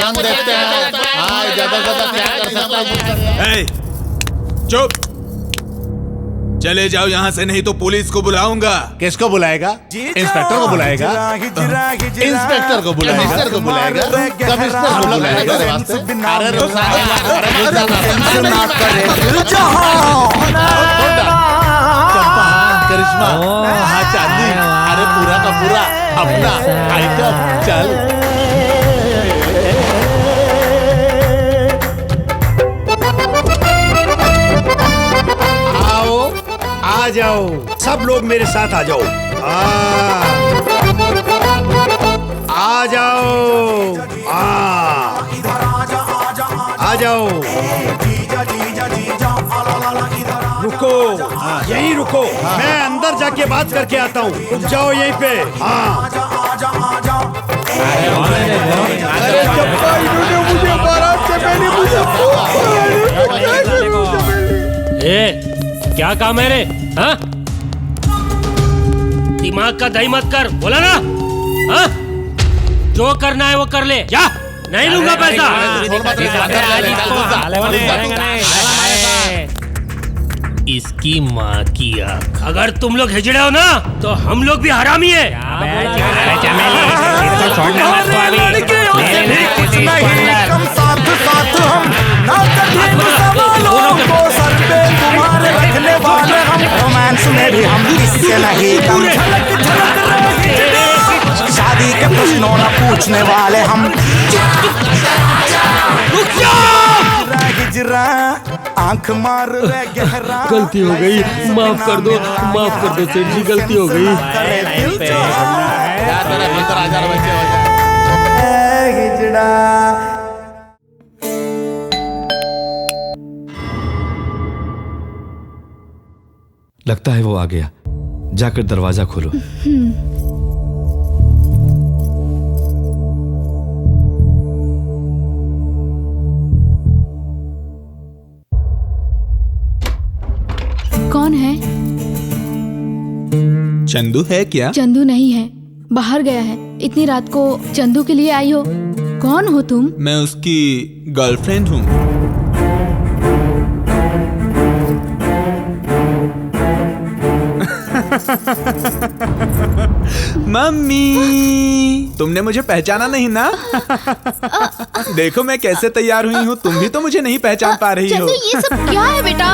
जंग देखते हैं। ज्यादा क्या कर सकता है। चुप, चले जाओ यहाँ से, नहीं तो पुलिस को बुलाऊंगा। किसको बुलाएगा? इंस्पेक्टर को बुलाएगा, इंस्पेक्टर को बुलाएगा, कमिश्नर को बुलाएगा, कमिश्नर को बुलाएगा। करिश्मा, चांदी, अरे पूरा का पूरा अपना आइटम। चल आ जाओ, सब लोग मेरे साथ आ जाओ। आ जाओ, आ जाओ। रुको, यहीं रुको, मैं अंदर जाके बात करके आता हूँ। रुक जाओ यहीं पे। हाँ, अरे चप्पा, इन्होंने मुझे बारात से पहले मुझे क्या काम है रे? हाँ? दिमाग का दही मत कर, बोला ना? हाँ? जो करना है वो कर ले, जा। नहीं लूंगा पैसा। इसकी माँ की आँख। अगर तुम लोग हिजड़े हो ना तो हम लोग भी हरामी है। रोमांस में भी हम किससे नहीं कम। शादी के प्रश्नों न पूछने वाले हम। आंख मार गहरा। गलती हो गई, माफ कर दो, माफ कर दो सेठ जी, गलती हो गई। लगता है वो आ गया, जाकर दरवाजा खोलो। कौन है? चंदू है क्या? चंदू नहीं है, बाहर गया है। इतनी रात को चंदू के लिए आई हो? कौन हो तुम? मैं उसकी गर्लफ्रेंड हूँ। मम्मी, तुमने मुझे पहचाना नहीं ना? देखो मैं कैसे तैयार हुई हूँ, तुम भी तो मुझे नहीं पहचान पा रही हो। ये सब क्या है बेटा?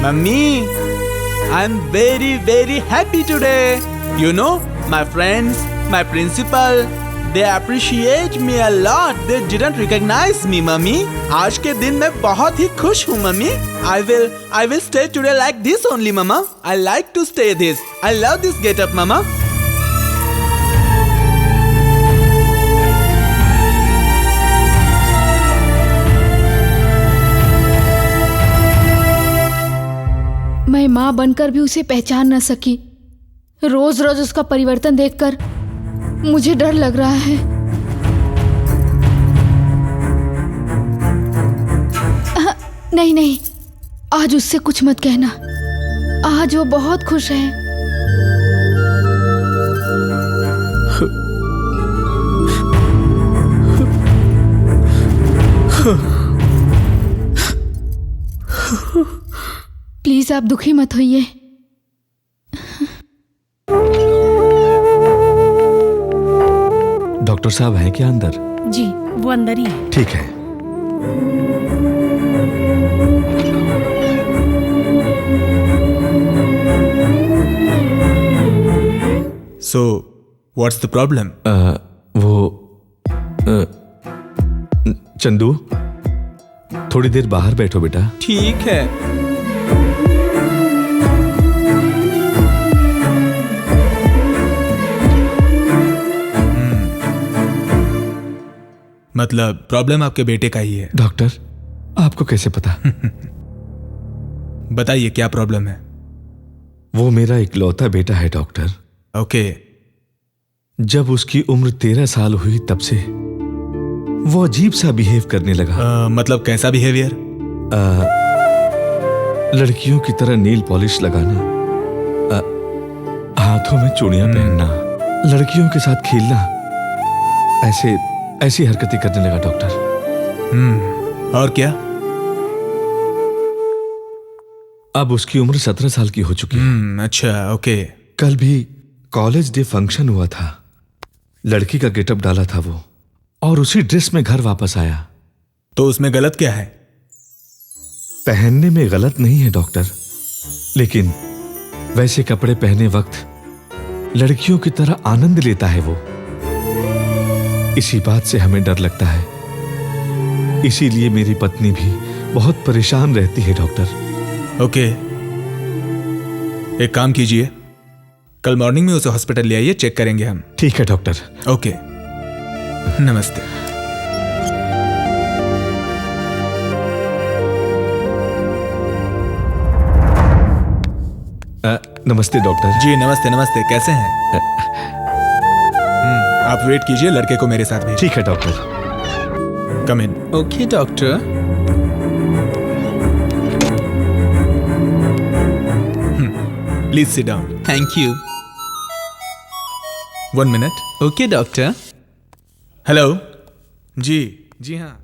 Mummy, I am very very happy today. You know, my friends, my principal, they appreciate me a lot. They didn't recognize me, mummy. आज के दिन मैं बहुत ही खुश हूँ, mummy. I will stay today like this only, mama. I like to stay this. I love this get up, mama. मैं माँ बनकर भी उसे पहचान न सकी। रोज रोज उसका परिवर्तन देखकर मुझे डर लग रहा है। नहीं नहीं, आज उससे कुछ मत कहना। आज वो बहुत खुश है। प्लीज आप दुखी मत होइए। डॉक्टर साहब हैं क्या अंदर? जी, वो अंदर ही है। ठीक है। So, what's the problem? Chandu, थोड़ी देर बाहर बैठो बेटा। ठीक है। मतलब प्रॉब्लम आपके बेटे का ही है? डॉक्टर, आपको कैसे पता? बताइए क्या प्रॉब्लम है? वो मेरा इकलौता बेटा है डॉक्टर। ओके। जब उसकी उम्र 13 साल हुई तब से वो अजीब सा बिहेव करने लगा। मतलब कैसा बिहेवियर? लड़कियों की तरह नील पॉलिश लगाना, हाथों में चूड़ियां पहनना, लड़कियों के साथ खेलना, ऐसी हरकतें करने लगा डॉक्टर। और क्या? अब उसकी उम्र 17 साल की हो चुकी है। अच्छा, ओके। कल भी कॉलेज डे फंक्शन हुआ था, लड़की का गेटअप डाला था वो, और उसी ड्रेस में घर वापस आया। तो उसमें गलत क्या है? पहनने में गलत नहीं है डॉक्टर, लेकिन वैसे कपड़े पहने वक्त लड़कियों की तरह आनंद लेता है वो। इसी बात से हमें डर लगता है, इसीलिए मेरी पत्नी भी बहुत परेशान रहती है डॉक्टर। ओके, एक काम कीजिए, कल मॉर्निंग में उसे हॉस्पिटल ले आइए, चेक करेंगे हम। ठीक है डॉक्टर। ओके, नमस्ते। नमस्ते डॉक्टर जी। नमस्ते नमस्ते, कैसे हैं? आप वेट कीजिए, लड़के को मेरे साथ भेजिए। ठीक है doctor. Come in. Okay doctor. Please sit down. Thank you. 1 minute. Okay doctor. Hello जी। जी हाँ।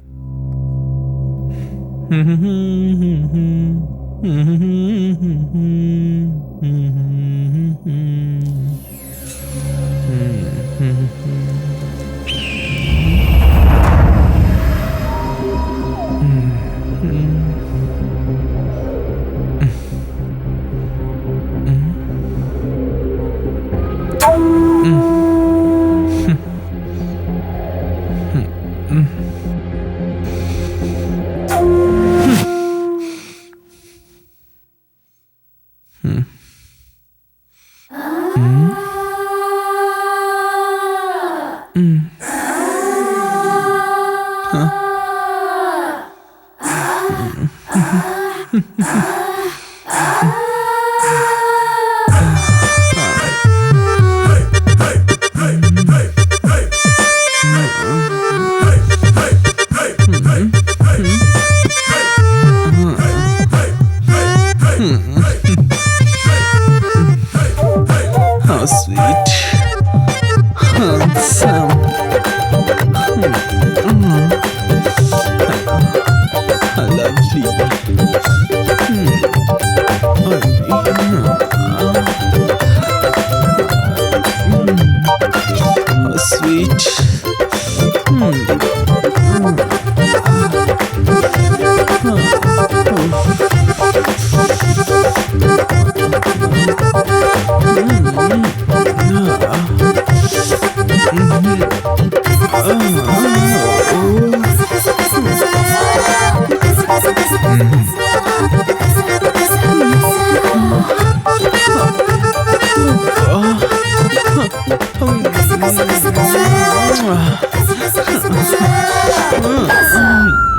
How sweet. Handsome. Lovely. How sweet.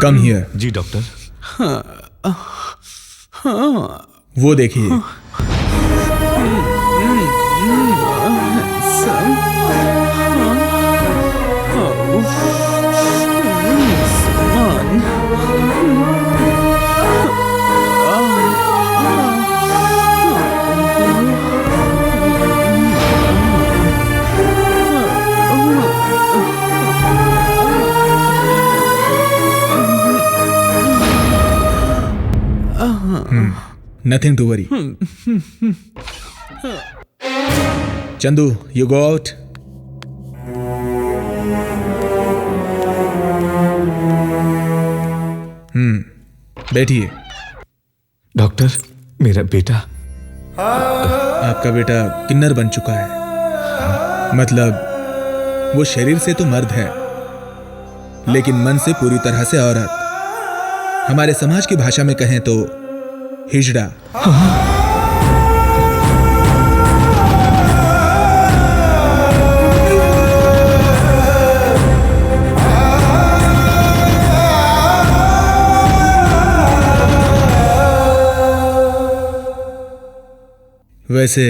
Come here. जी डॉक्टर। वो देखिए। Nothing to worry. Chandu, you go out. बैठिए। डॉक्टर, मेरा बेटा। आपका बेटा किन्नर बन चुका है। मतलब वो शरीर से तो मर्द है, लेकिन मन से पूरी तरह से औरत। हमारे समाज की भाषा में कहें तो हिजड़ा। वैसे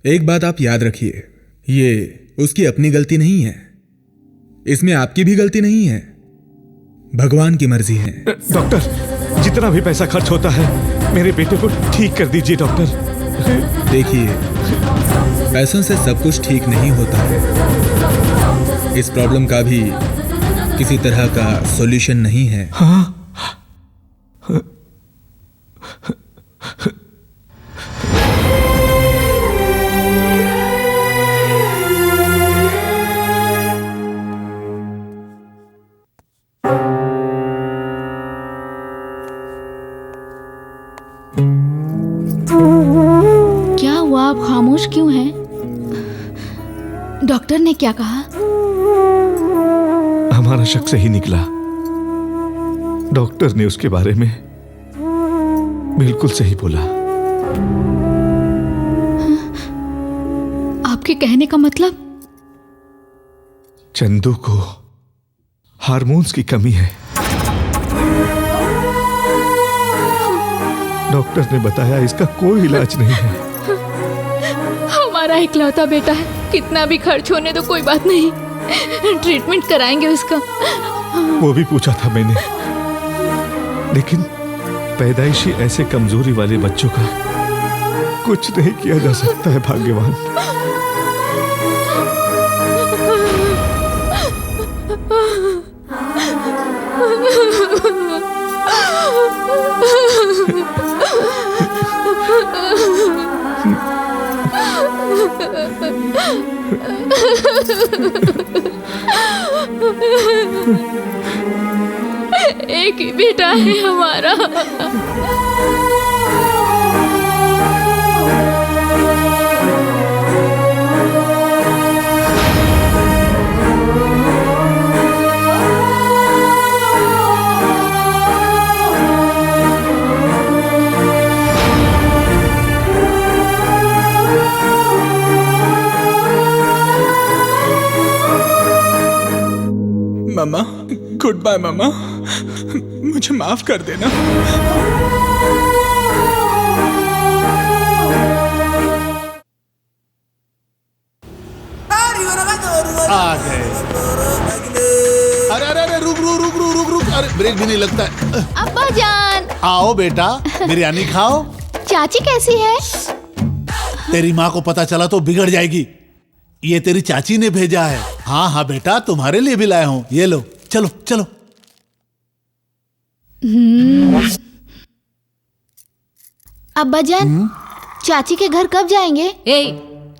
एक बात आप याद रखिए, ये उसकी अपनी गलती नहीं है, इसमें आपकी भी गलती नहीं है, भगवान की मर्जी है। डॉक्टर, जितना भी पैसा खर्च होता है मेरे बेटे को ठीक कर दीजिए डॉक्टर। देखिए, पैसों से सब कुछ ठीक नहीं होता है। इस प्रॉब्लम का भी किसी तरह का सॉल्यूशन नहीं है। क्या हुआ, आप खामोश क्यों हैं? डॉक्टर ने क्या कहा? हमारा शक सही निकला। डॉक्टर ने उसके बारे में बिल्कुल सही बोला। आपके कहने का मतलब? चंदू को हार्मोन्स की कमी है। डॉक्टर ने बताया इसका कोई इलाज नहीं है। हमारा इकलौता बेटा है, कितना भी खर्च होने तो कोई बात नहीं, ट्रीटमेंट कराएंगे उसका। वो भी पूछा था मैंने, लेकिन पैदाइशी ऐसे कमजोरी वाले बच्चों का कुछ नहीं किया जा सकता है भाग्यवान। एक ही बेटा है हमारा। मम्मा, गुड बाय मम्मा, मुझे माफ कर देना। आ गए। अरे अरे अरे रुक रुक रुक रुक रुक रुक, अरे ब्रेक भी नहीं लगता है। अब्बा जान, आओ बेटा, बिरयानी खाओ। चाची कैसी है? तेरी माँ को पता चला तो बिगड़ जाएगी। ये तेरी चाची ने भेजा है। हाँ हाँ बेटा, तुम्हारे लिए भी लाया हूँ, ये लो। चलो चलो। अब्बा जान, चाची के घर कब जाएंगे?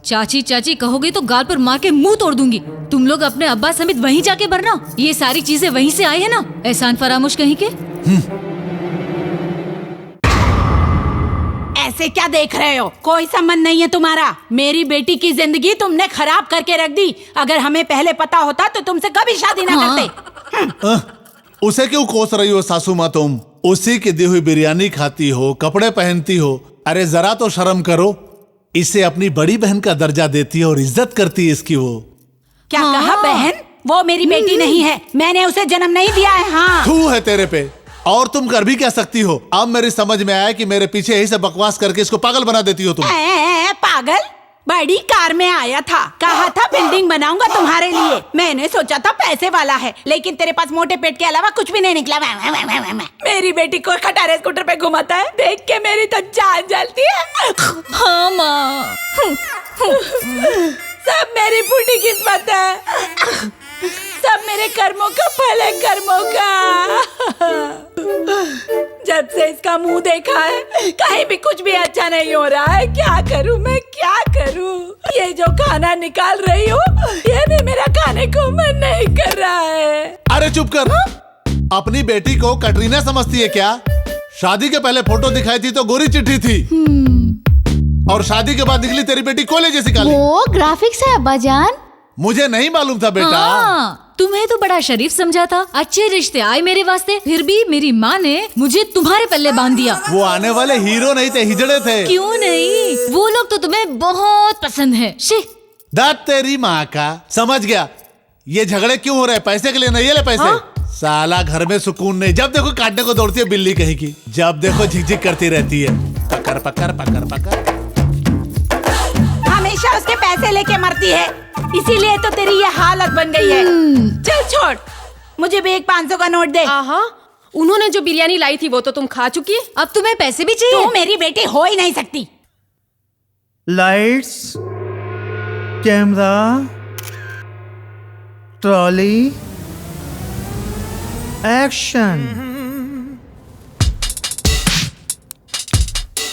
चाची चाची कहोगे तो गाल पर मार के मुंह तोड़ दूंगी। तुम लोग अपने अब्बा समेत वहीं जाके भरना। ये सारी चीजें वहीं से आई है ना, एहसान फरामोश कहीं के। ऐसे क्या देख रहे हो? कोई संबंध नहीं है तुम्हारा। मेरी बेटी की जिंदगी तुमने खराब करके रख दी। अगर हमें पहले पता होता तो तुमसे कभी शादी ना करते। उसे क्यों कोस रही हो सासू माँ तुम? उसी की दी हुई बिरयानी खाती हो, कपड़े पहनती हो। अरे जरा तो शर्म करो। इसे अपनी बड़ी बहन का दर्जा देती है और इज्जत करती है इसकी। वो क्या कहा बहन? वो मेरी बेटी नहीं है, मैंने उसे जन्म नहीं दिया है। हाँ, थू है तेरे पे। और तुम कर भी क्या सकती हो? अब मेरी समझ में आया कि मेरे पीछे यही से बकवास करके इसको पागल बना देती हो तुम। पागल? बड़ी कार में आया था, कहा था बिल्डिंग बनाऊंगा तुम्हारे लिए। मैंने सोचा था पैसे वाला है, लेकिन तेरे पास मोटे पेट के अलावा कुछ भी नहीं निकला। मेरी बेटी को खटारे स्कूटर पे घुमाता है, देख के मेरी तो जान जलती है। हाँ माँ, सब मेरी फूटी किस्मत है, सब मेरे कर्मों का फल है, कर्मों का। जब से इसका मुंह देखा है, कहीं भी कुछ भी अच्छा नहीं हो रहा है। क्या करूं मैं, क्या करूं? ये जो खाना निकाल रही हूँ, ये भी मेरा खाने को मन नहीं कर रहा है। अरे चुप कर। अपनी बेटी को कटरीना समझती है क्या? शादी के पहले फोटो दिखाई थी तो गोरी चिट्ठी थी, और शादी के बाद निकली तेरी बेटी कोले जैसी काली। वो ग्राफिक्स है अब्बा जान। मुझे नहीं मालूम था बेटा। तुम्हें तो बड़ा शरीफ समझा था। अच्छे रिश्ते आए मेरे वास्ते, फिर भी मेरी माँ ने मुझे तुम्हारे पल्ले बांध दिया। वो आने वाले हीरो नहीं थे, हिजड़े थे। क्यों नहीं, वो लोग तो तुम्हें बहुत पसंद है। दाद तेरी माँ का। समझ गया। ये झगड़े क्यों हो रहे हैं? पैसे के लिए नहीं। ये ले पैसे। साला घर में सुकून नहीं, जब देखो काटने को दौड़ती है बिल्ली कहीं की, जब देखो झिकझिक करती रहती है। पकड़ पकड़ पकड़ पकड़। हमेशा उसके पैसे लेके मरती है, इसीलिए तो तेरी ये हालत बन गई है। चल छोड़, मुझे भी एक 500 का नोट दे। उन्होंने जो बिरयानी लाई थी वो तो तुम खा चुकी है। अब तुम्हें पैसे भी चाहिए? तू मेरी बेटी हो ही नहीं सकती। Lights, camera, trolley, action.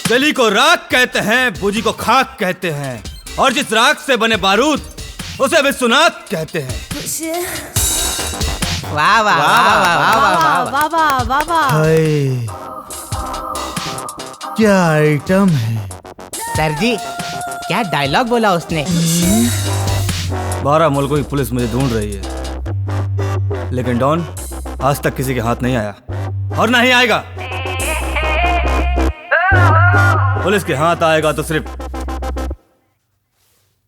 गली को राख कहते हैं, बूजी को खाक कहते हैं, और जिस राख से बने बारूद उसे विश्वनाथ कहते हैं। वाह वाह वाह वाह वाह वाह वाह वाह वाह। हाय, क्या आइटम है। सर जी, क्या डायलॉग बोला उसने। 12 मुल्कों की पुलिस मुझे ढूंढ रही है, लेकिन डॉन आज तक किसी के हाथ नहीं आया और ना ही आएगा। पुलिस के हाथ आएगा तो सिर्फ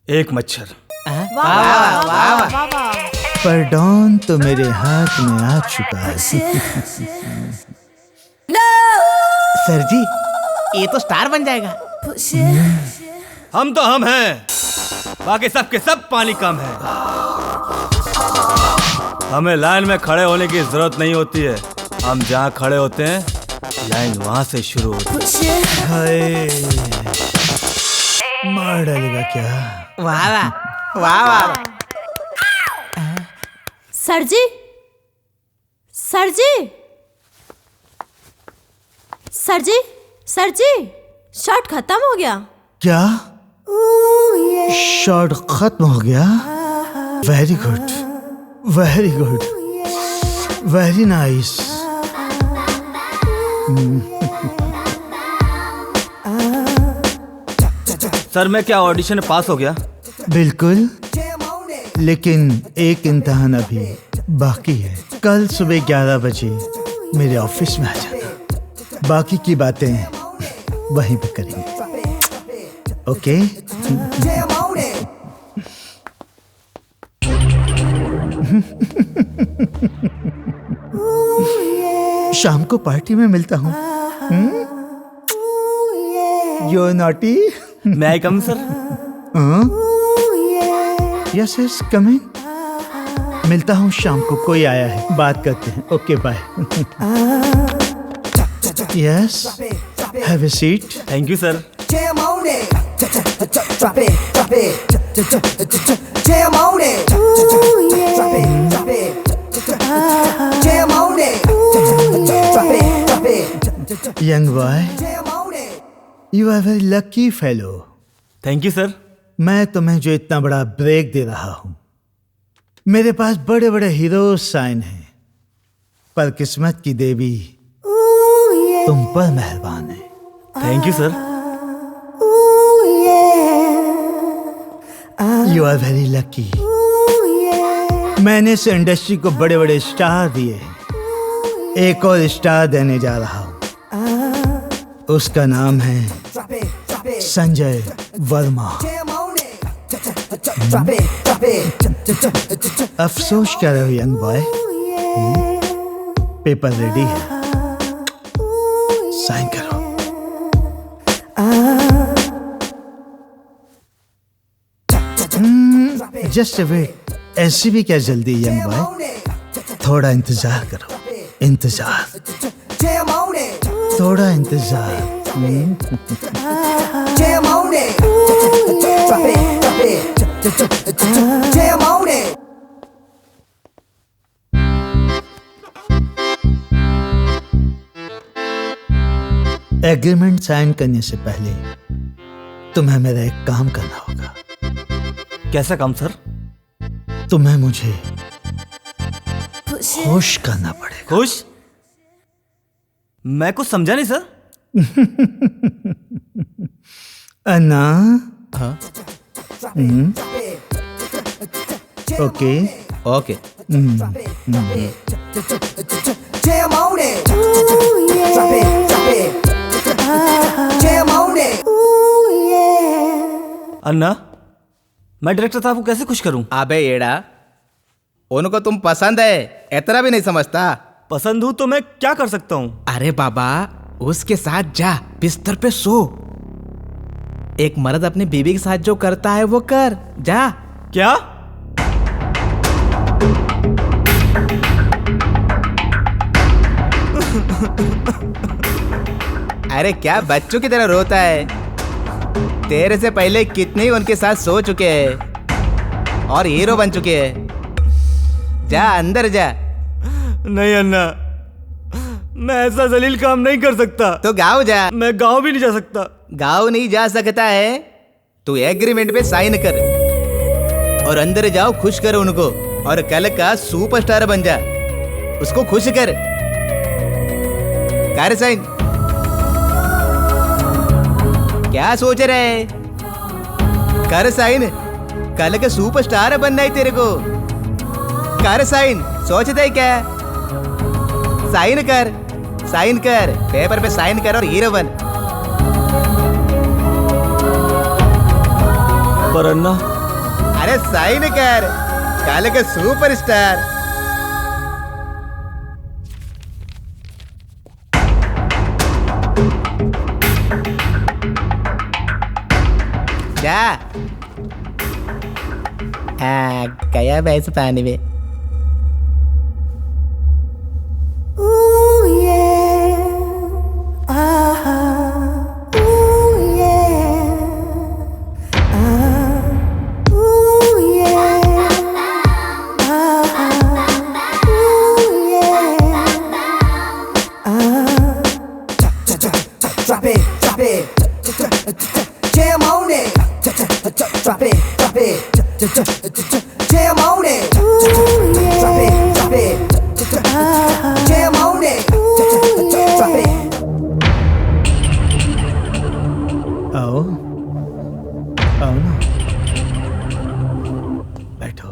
एक मच्छर। वाह वाह वाह वाह। पर डॉन तो मेरे हाथ में आ चुका है। सर जी, ये तो स्टार बन जाएगा। हम तो हम हैं, बाकी सब के सब पानी कम है। हमें लाइन में खड़े होने की जरूरत नहीं होती है, हम जहाँ खड़े होते हैं लाइन वहां से शुरू होती है। हाय, मार डालेगा क्या। वाह वाह वाह वाह। सर जी, सर जी, सर जी, सर जी, शॉट खत्म हो गया। क्या शॉट खत्म हो गया। Very good, very good, very nice. Sir मैं क्या ऑडिशन में पास हो गया? बिल्कुल, लेकिन एक इम्तिहान अभी बाकी है। कल सुबह 11 बजे मेरे ऑफिस में आ जाना, बाकी की बातें वहीं पे करेंगे। ओके? शाम को पार्टी में मिलता हूँ। You naughty. मैं आई कम सर? यस यस कम इन। मिलता हूँ शाम को, कोई आया है, बात करते हैं। Okay bye. Yes, have a seat. Thank you sir. Young boy, you are very lucky fellow. Thank you sir. मैं तुम्हें जो इतना बड़ा ब्रेक दे रहा हूं, मेरे पास बड़े बड़े हीरो साइन हैं, पर किस्मत की देवी तुम पर मेहरबान है। Thank you sir. You are very lucky. मैंने इस इंडस्ट्री को बड़े बड़े स्टार दिए हैं, एक और स्टार देने जा रहा हूं। उसका नाम है संजय वर्मा। अफसोस कर रहे हो यंग बॉय? पेपर रेडी है, साइन करो। Just wait. ऐसी भी क्या जल्दी यंग बॉय, थोड़ा इंतजार करो। इंतजार, थोड़ा इंतजार। एग्रीमेंट साइन करने से पहले तुम्हें मेरा एक काम करना होगा। कैसा काम सर? तुम्हें मुझे खुश करना पड़ेगा। खुश? मैं कुछ समझा नहीं सर। अन्ना। Okay okay. अन्ना, मैं डायरेक्टर साहब को कैसे खुश करूं? अबे येड़ा, उनको तुम पसंद है इतना भी नहीं समझता। पसंद हूं तो मैं क्या कर सकता हूं? अरे बाबा, उसके साथ जा, बिस्तर पे सो। एक मर्द अपनी बीवी के साथ जो करता है वो कर, जा। क्या? अरे क्या बच्चों की तरह रोता है? तेरे से पहले कितने ही उनके साथ सो चुके हैं और हीरो बन चुके हैं। जा अंदर जा। नहीं अन्ना, मैं ऐसा जलील काम नहीं कर सकता। तो गाँव जा। मैं गाँव भी नहीं जा सकता। गाँव नहीं जा सकता है तो एग्रीमेंट पे साइन कर और अंदर जाओ, खुश कर उनको और कल का सुपरस्टार बन जा। उसको खुश कर साइन। क्या सोच रहे? कर साइन, कल का सुपरस्टार बनना है तेरे को। कर साइन, सोचता है क्या? साइन कर, साइन कर, पेपर पे साइन कर और हीरो बन। पर अन्ना, अरे साइन कर, कल का सुपरस्टार। जा। गया भैंस पानी में। Drop it, drop it, jam on it. Drop it, drop it, jam on it. Drop it, drop it, jam on it. Drop it. आओ, आओ ना, बैठो।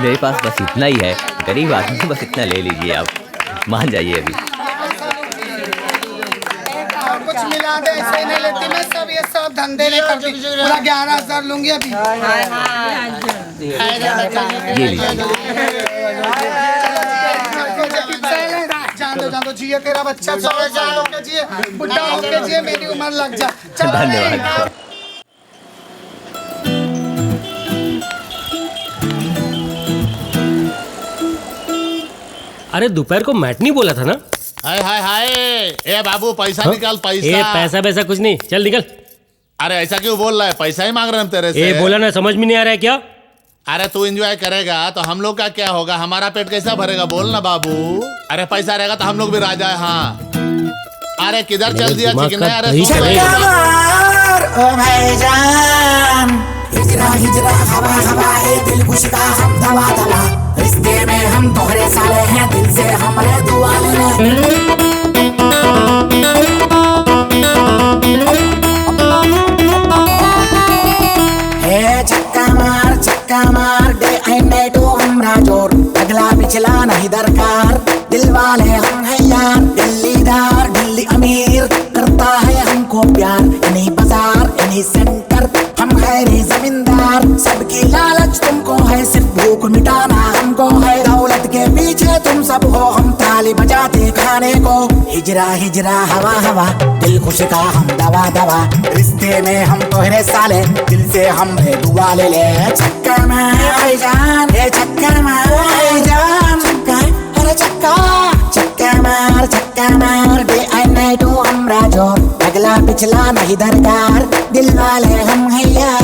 मेरे पास बस इतना ही है, गरीब आदमी, बस इतना ले लीजिए आप, मान जाइए अभी। कुछ मिला दे, ऐसे नहीं लेती मैं सब, ये सब धंधे नहीं करती। पूरा 11,000 लूंगी अभी। ये लीजिए। जान दो जिए तेरा बच्चा, 100 साल होके जिए, बुढ़ा होके जिए, मेरी उम्र लग जा। धन्यवाद। अरे दोपहर को मैटनी बोला था ना। हाय हाय हाय, ए बाबू पैसा निकाल पैसा। ए पैसा वैसा कुछ नहीं, चल निकल। अरे ऐसा क्यों बोल रहा है, पैसा ही मांग रहे हैं हम तेरे से। ए बोला ना, समझ में नहीं आ रहा है क्या? अरे तू एंजॉय करेगा तो हम लोग का क्या होगा, हमारा पेट कैसा भरेगा, बोल ना बाबू। अरे पैसा रहेगा तो हम लोग भी राजा है। हाँ अरे किधर चल दिया चिकन है। अरे ओ भाईजान, हिजरा हिजरा हवा हवा है, दिल खुश का हम दवा दवा, रिश्ते में हम तोहरे साले हैं, दिल से हमरे दुआ लेना। चक्का मार डे एंड नाइट हमरा जोर, अगला पिछला नहीं दरकार, दिल वाले हम हैं यार, दिल्लीदार दिल्ली अमीर, करता है हमको प्यार, इन्हीं बाजार इन्हीं सेंटर, हम है रे जमींदार, सबकी लालच तुमको है, सिर्फ भूख मिटाना हमको है, दौलत के पीछे तुम सब हो, हम ताली बजाते खाने को, हिजरा हिजरा हवा हवा, दिल खुश का हम दवा दवा, रिश्ते में हम तोहरे साले, दिल से हम दुआ ले ले। चक्का मार जान, ये चक्का मार जान, चक्का अरे चक्का, चक्का मार डे एंड नाइट हमरा जोर, अगला पिछला नहीं दरकार, दिल वाले हम हैं यार।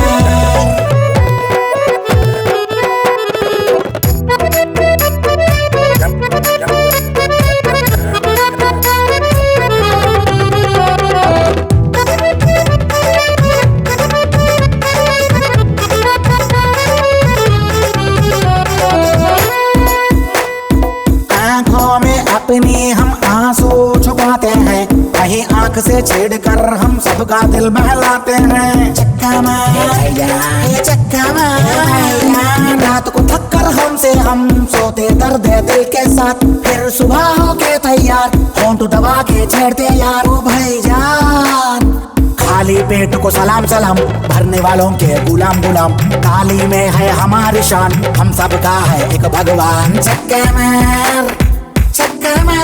अपनी हम आंसू छुपाते हैं, कहीं आंख से छेड़ कर हम सबका दिल बहलाते हैं। चक्का मार, चक्का मार, रात को थक कर हमसे हम सोते दर्द दिल के साथ, फिर सुबह होके तैयार, होंठ दबा के छेड़ते यार। ओ भाईजान, खाली पेट को सलाम सलाम, भरने वालों के गुलाम गुलाम, ताली में है हमारी शान, हम सबका है एक भगवान। चक्का मार, चक्का मार।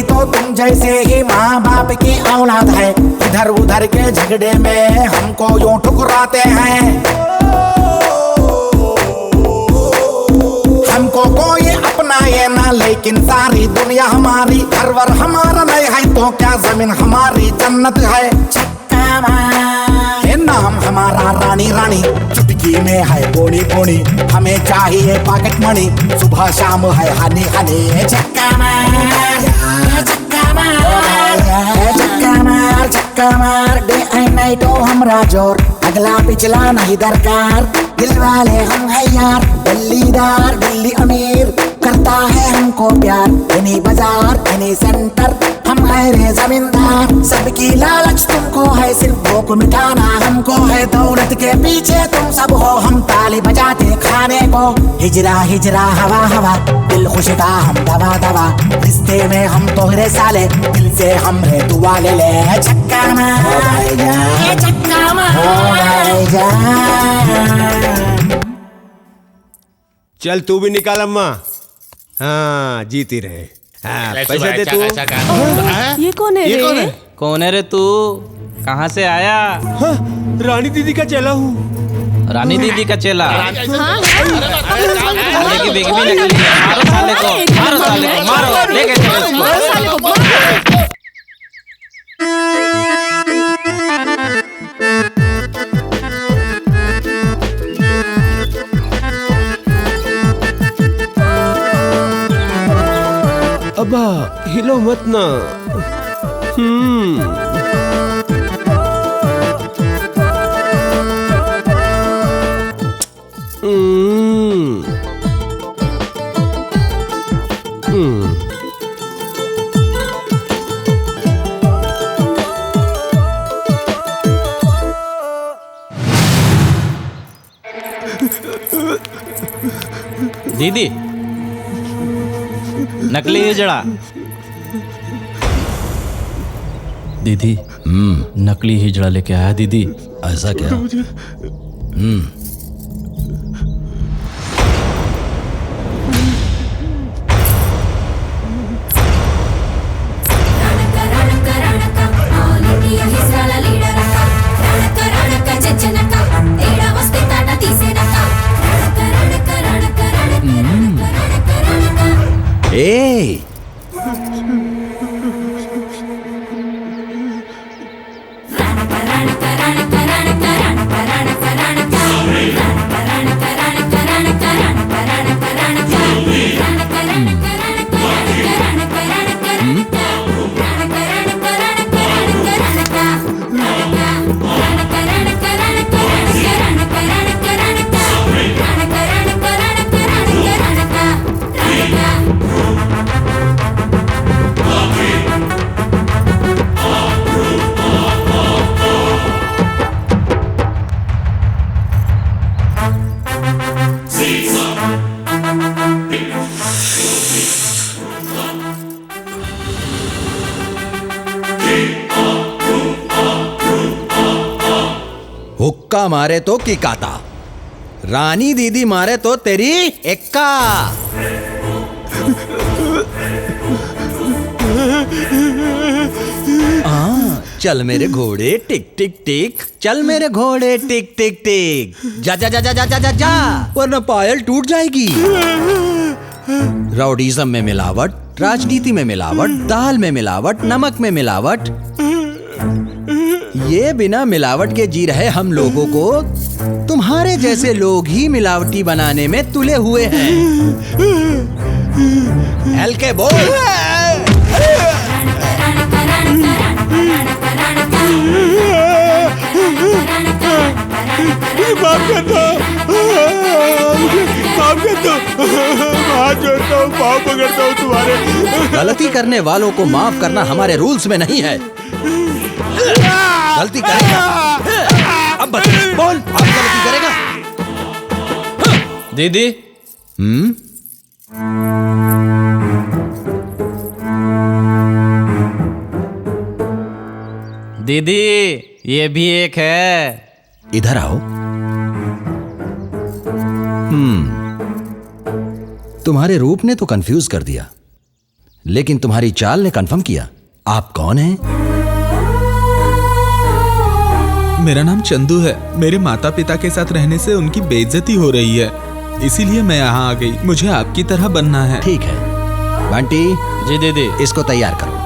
तो तुम जैसे ही माँ बाप की औलाद है, इधर उधर के झगड़े में हमको यूं ठुकराते हैं, हमको कोई अपनाए ना, लेकिन सारी दुनिया हमारी, घरवर हमारा नहीं है तो क्या जमीन हमारी जन्नत है। चक्का मार, नाम हमारा रानी रानी, चुटकी में है बोनी बोनी, हमें चाहिए पॉकेट मनी, सुबह शाम है हनी हनी। चक्का मार, चक्का मार, चक्का मार डे एंड नाइट हमरा जोर, अगला पिछला नहीं दरकार, दिल वाले हम हैं यार, दिल्लीदार दिल्ली अमीर, करता है हमको प्यार, इन्हीं बाजार इन्हीं सेंटर, हम है रे जमींदार, सबकी लालच तुमको है, सिर्फ भूख मिटाना हमको है, दौलत के पीछे तुम सब हो, हम ताली बजाते खाने को, हिजरा हिजरा हवा हवा, दिल खुश का हम दवा दवा, रिश्ते में हम तोहरे साले, दिल से हमरे दुआ ले ले। चक्का मार, चक्का मार जा। चल तू भी निकाल अम्मा। हाँ जीती रहे। हाँ, पैसे दे तू। ये कौन है रे? कौन है रे तू? कहाँ से आया? हाँ, रानी दीदी का चेला हूँ। रानी दीदी का चेला? साले की बेग भी निकल गई। मारो साले को, मारो साले को, मारो, लेके चलो इसको। अब्बा हिलो मत ना। दीदी नकली हिजड़ा। दीदी नकली हिजड़ा लेके आया दीदी। ऐसा क्या? ए हुक्का मारे तो किकाता, रानी दीदी मारे तो तेरी एक्का। चल मेरे घोड़े टिक टिक टिक, चल मेरे घोड़े टिक टिक टिक, जा जा जा जा जा जा जा जा, वरना पायल टूट जाएगी। राउडीज़म में मिलावट, राजनीति में मिलावट, दाल में मिलावट, नमक में मिलावट, ये बिना मिलावट के जी रहे हम लोगों को तुम्हारे जैसे लोग ही मिलावटी बनाने में तुले हुए हैं। हल्के बोल। माफ कर दो, माफ कर दो, हाथ जोड़ता हूँ, पाँव पकड़ता हूँ तुम्हारे। गलती करने वालों को माफ करना हमारे रूल्स में नहीं है। गलती करेगा अब बता, बोल अब गलती करेगा। दीदी दीदी ये भी एक है। इधर आओ। तुम्हारे रूप ने तो कंफ्यूज कर दिया, लेकिन तुम्हारी चाल ने कंफर्म किया। आप कौन हैं? मेरा नाम चंदू है। मेरे माता पिता के साथ रहने से उनकी बेइज्जती हो रही है, इसीलिए मैं यहाँ आ गई। मुझे आपकी तरह बनना है। ठीक है बंटी। जी दीदी। इसको तैयार करो।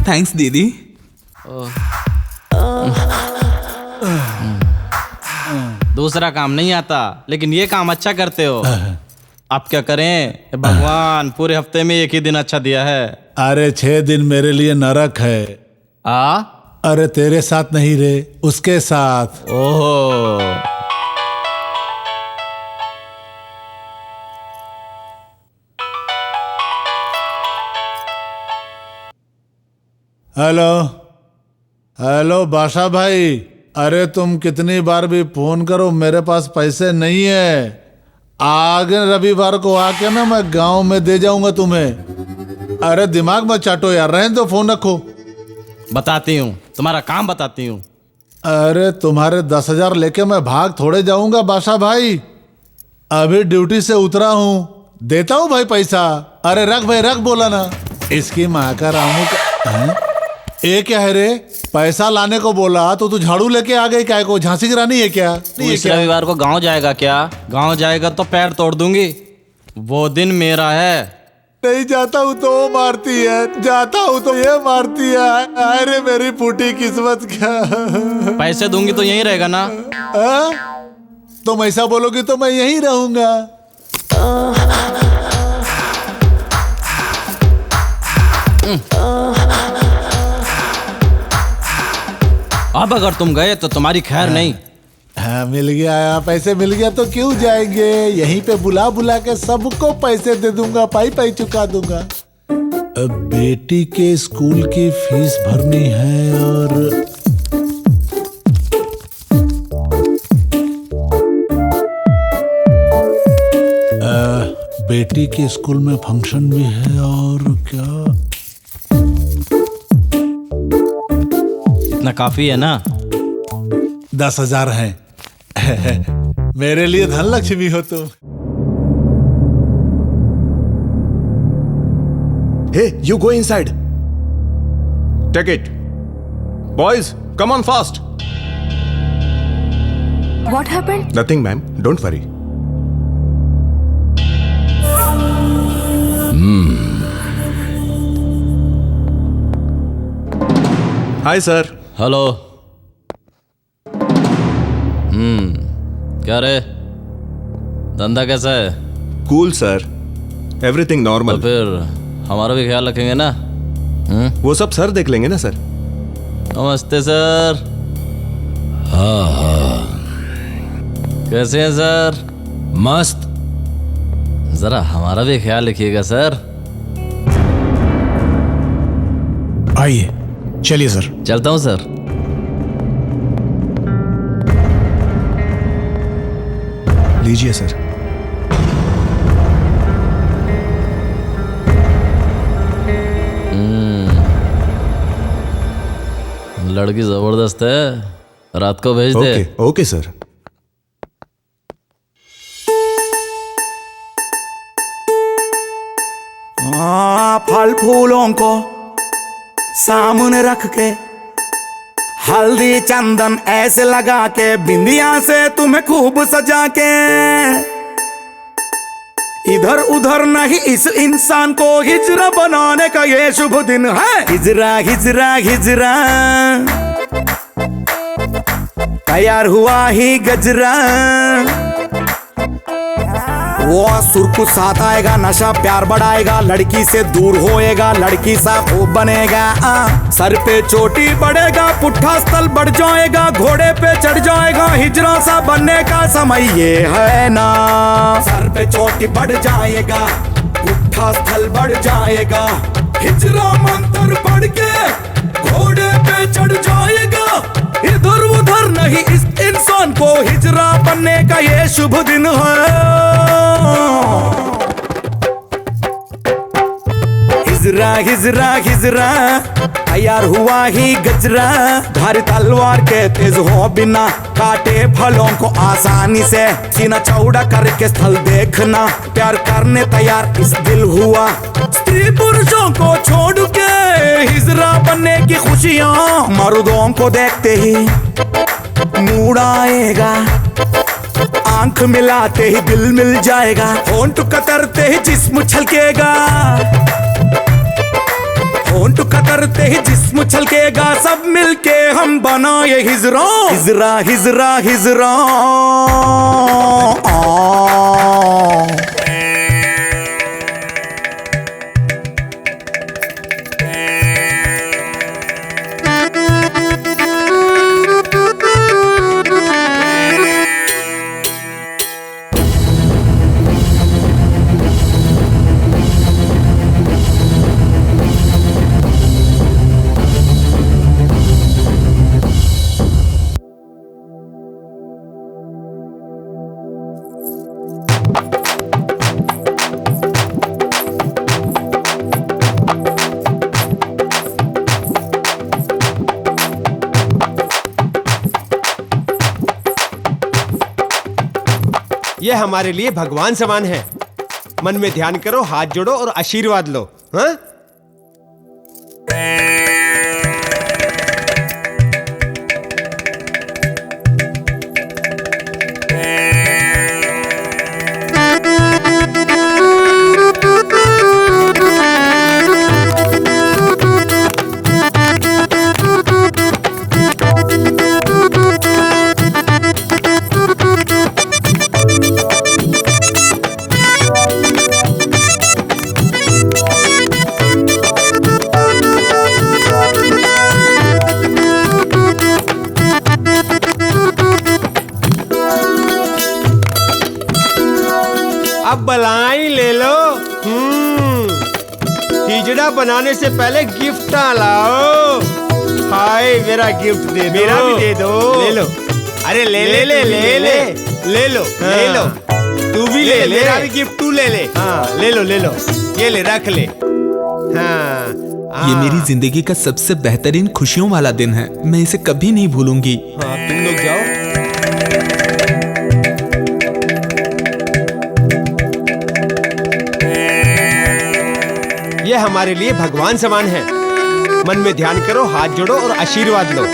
थैंक्स दीदी। दूसरा काम नहीं आता, लेकिन ये काम अच्छा करते हो। आप क्या करें, भगवान पूरे हफ्ते में एक ही दिन अच्छा दिया है। अरे 6 दिन मेरे लिए नरक है। अरे तेरे साथ नहीं रे, उसके साथ। ओहो। हेलो हेलो बादशाह भाई, अरे तुम कितनी बार भी फोन करो, मेरे पास पैसे नहीं है। आगे रविवार को आके ना मैं गांव में दे जाऊंगा तुम्हें। अरे दिमाग मत चाटो यार, रहने दो, फोन रखो। बताती हूँ, तुम्हारा काम बताती हूँ। अरे तुम्हारे 10,000 लेके मैं भाग थोड़े जाऊंगा बादशाह भाई। अभी ड्यूटी से उतरा हूँ, देता हूँ भाई पैसा। अरे रख भाई रख, बोला ना। इसकी माँ का रामू का ये क्या है रे? पैसा लाने को बोला तो तू झाड़ू लेके आ गई क्या? को झांसी की रानी है क्या? इस रविवार को गांव जाएगा क्या? गांव जाएगा तो पैर तोड़ दूंगी। वो दिन मेरा है। नहीं जाता हूँ तो वो मारती है, जाता हूँ तो ये मारती है। अरे मेरी फूटी किस्मत क्या। पैसे दूंगी तो यहीं रहेगा ना? तुम ऐसा बोलोगी तो मैं यहीं रहूंगा। अब अगर तुम गए तो तुम्हारी खैर नहीं। हाँ मिल गया, पैसे मिल गया तो क्यों जाएंगे, यहीं पे बुला बुला के सबको पैसे दे दूंगा, पाई पाई चुका दूंगा। अब बेटी के स्कूल की फीस भरनी है और बेटी के स्कूल में फंक्शन भी है और क्या। इतना काफी है ना? 10,000 है। मेरे लिए धन लक्ष्मी हो तुम। Hey, you go inside. Take it. Boys, come on fast. What happened? Nothing, ma'am. Don't worry. Hi, sir. Hello. क्या रे, धंधा कैसा है? Cool, sir. Everything normal. तो फिर हमारा भी ख्याल रखेंगे ना? वो सब सर देख लेंगे ना सर। नमस्ते सर। हाँ, कैसे हैं सर? मस्त। जरा हमारा भी ख्याल रखिएगा सर। आइए, चलिए सर। चलता हूँ सर। लीजिए सर। लड़की जबरदस्त है, रात को भेज दे। Okay sir. फल फूलों को सामने रख के, हल्दी चंदन ऐसे लगा के, बिंदिया से तुम्हें खूब सजा के, इधर उधर नहीं इस इंसान को हिजरा बनाने का ये शुभ दिन है। हिजरा हिजरा हिजरा, तैयार हुआ ही गजरा। वो सुरकुस साथ आएगा, नशा प्यार बढ़ाएगा, लड़की से दूर होएगा, लड़की सा खूब बनेगा। सर पे चोटी पड़ेगा, पुट्ठा स्थल बढ़ जाएगा, घोड़े पे चढ़ जाएगा, हिजरा सा बनने का समय ये है ना। सर पे चोटी बढ़ जाएगा, पुट्ठा स्थल बढ़ जाएगा, हिजरा मंत्र पढ़ के घोड़े पे चढ़ जाएगा, इधर उधर नहीं इस इंसान को हिजरा बनने का ये शुभ दिन है। हिजरा हिजरा हिजरा, तैयार हुआ ही गजरा, धारी तलवार के तेज हो बिना, काटे फलों को आसानी से, सीना चौड़ा करके स्थल देखना, प्यार करने तैयार इस दिल हुआ, स्त्री पुरुषों को छोड़ के हिजरा बनने की खुशियां, मर्दों को देखते ही मूड आएगा, आंख मिलाते ही दिल मिल जाएगा, होंठ कतरते ही जिस्म छलकेगा, होंठ कतरते ही जिस्म छलकेगा, सब मिलके हम बनाए हिजरा। हिजरा हिजरा हिजरा। ये हमारे लिए भगवान समान है। मन में ध्यान करो, हाथ जोड़ो और आशीर्वाद लो। हाँ? बलाई ले लो। हिजड़ा बनाने से पहले गिफ्ट लाओ। हाय मेरा गिफ्ट दे दो। मेरा भी दे दो। ले लो। अरे ले ले ले ले ले ले लो ले लो। तू भी ले ले। मेरा भी गिफ्ट तू ले ले। हाँ ले लो ले लो। ये ले रख ले। हाँ ये मेरी जिंदगी का सबसे बेहतरीन खुशियों वाला दिन है। मैं इसे कभी नहीं भूलूंगी। हाँ तुम लोग जाओ। ये हमारे लिए भगवान समान है। मन में ध्यान करो, हाथ जोड़ो और आशीर्वाद लो।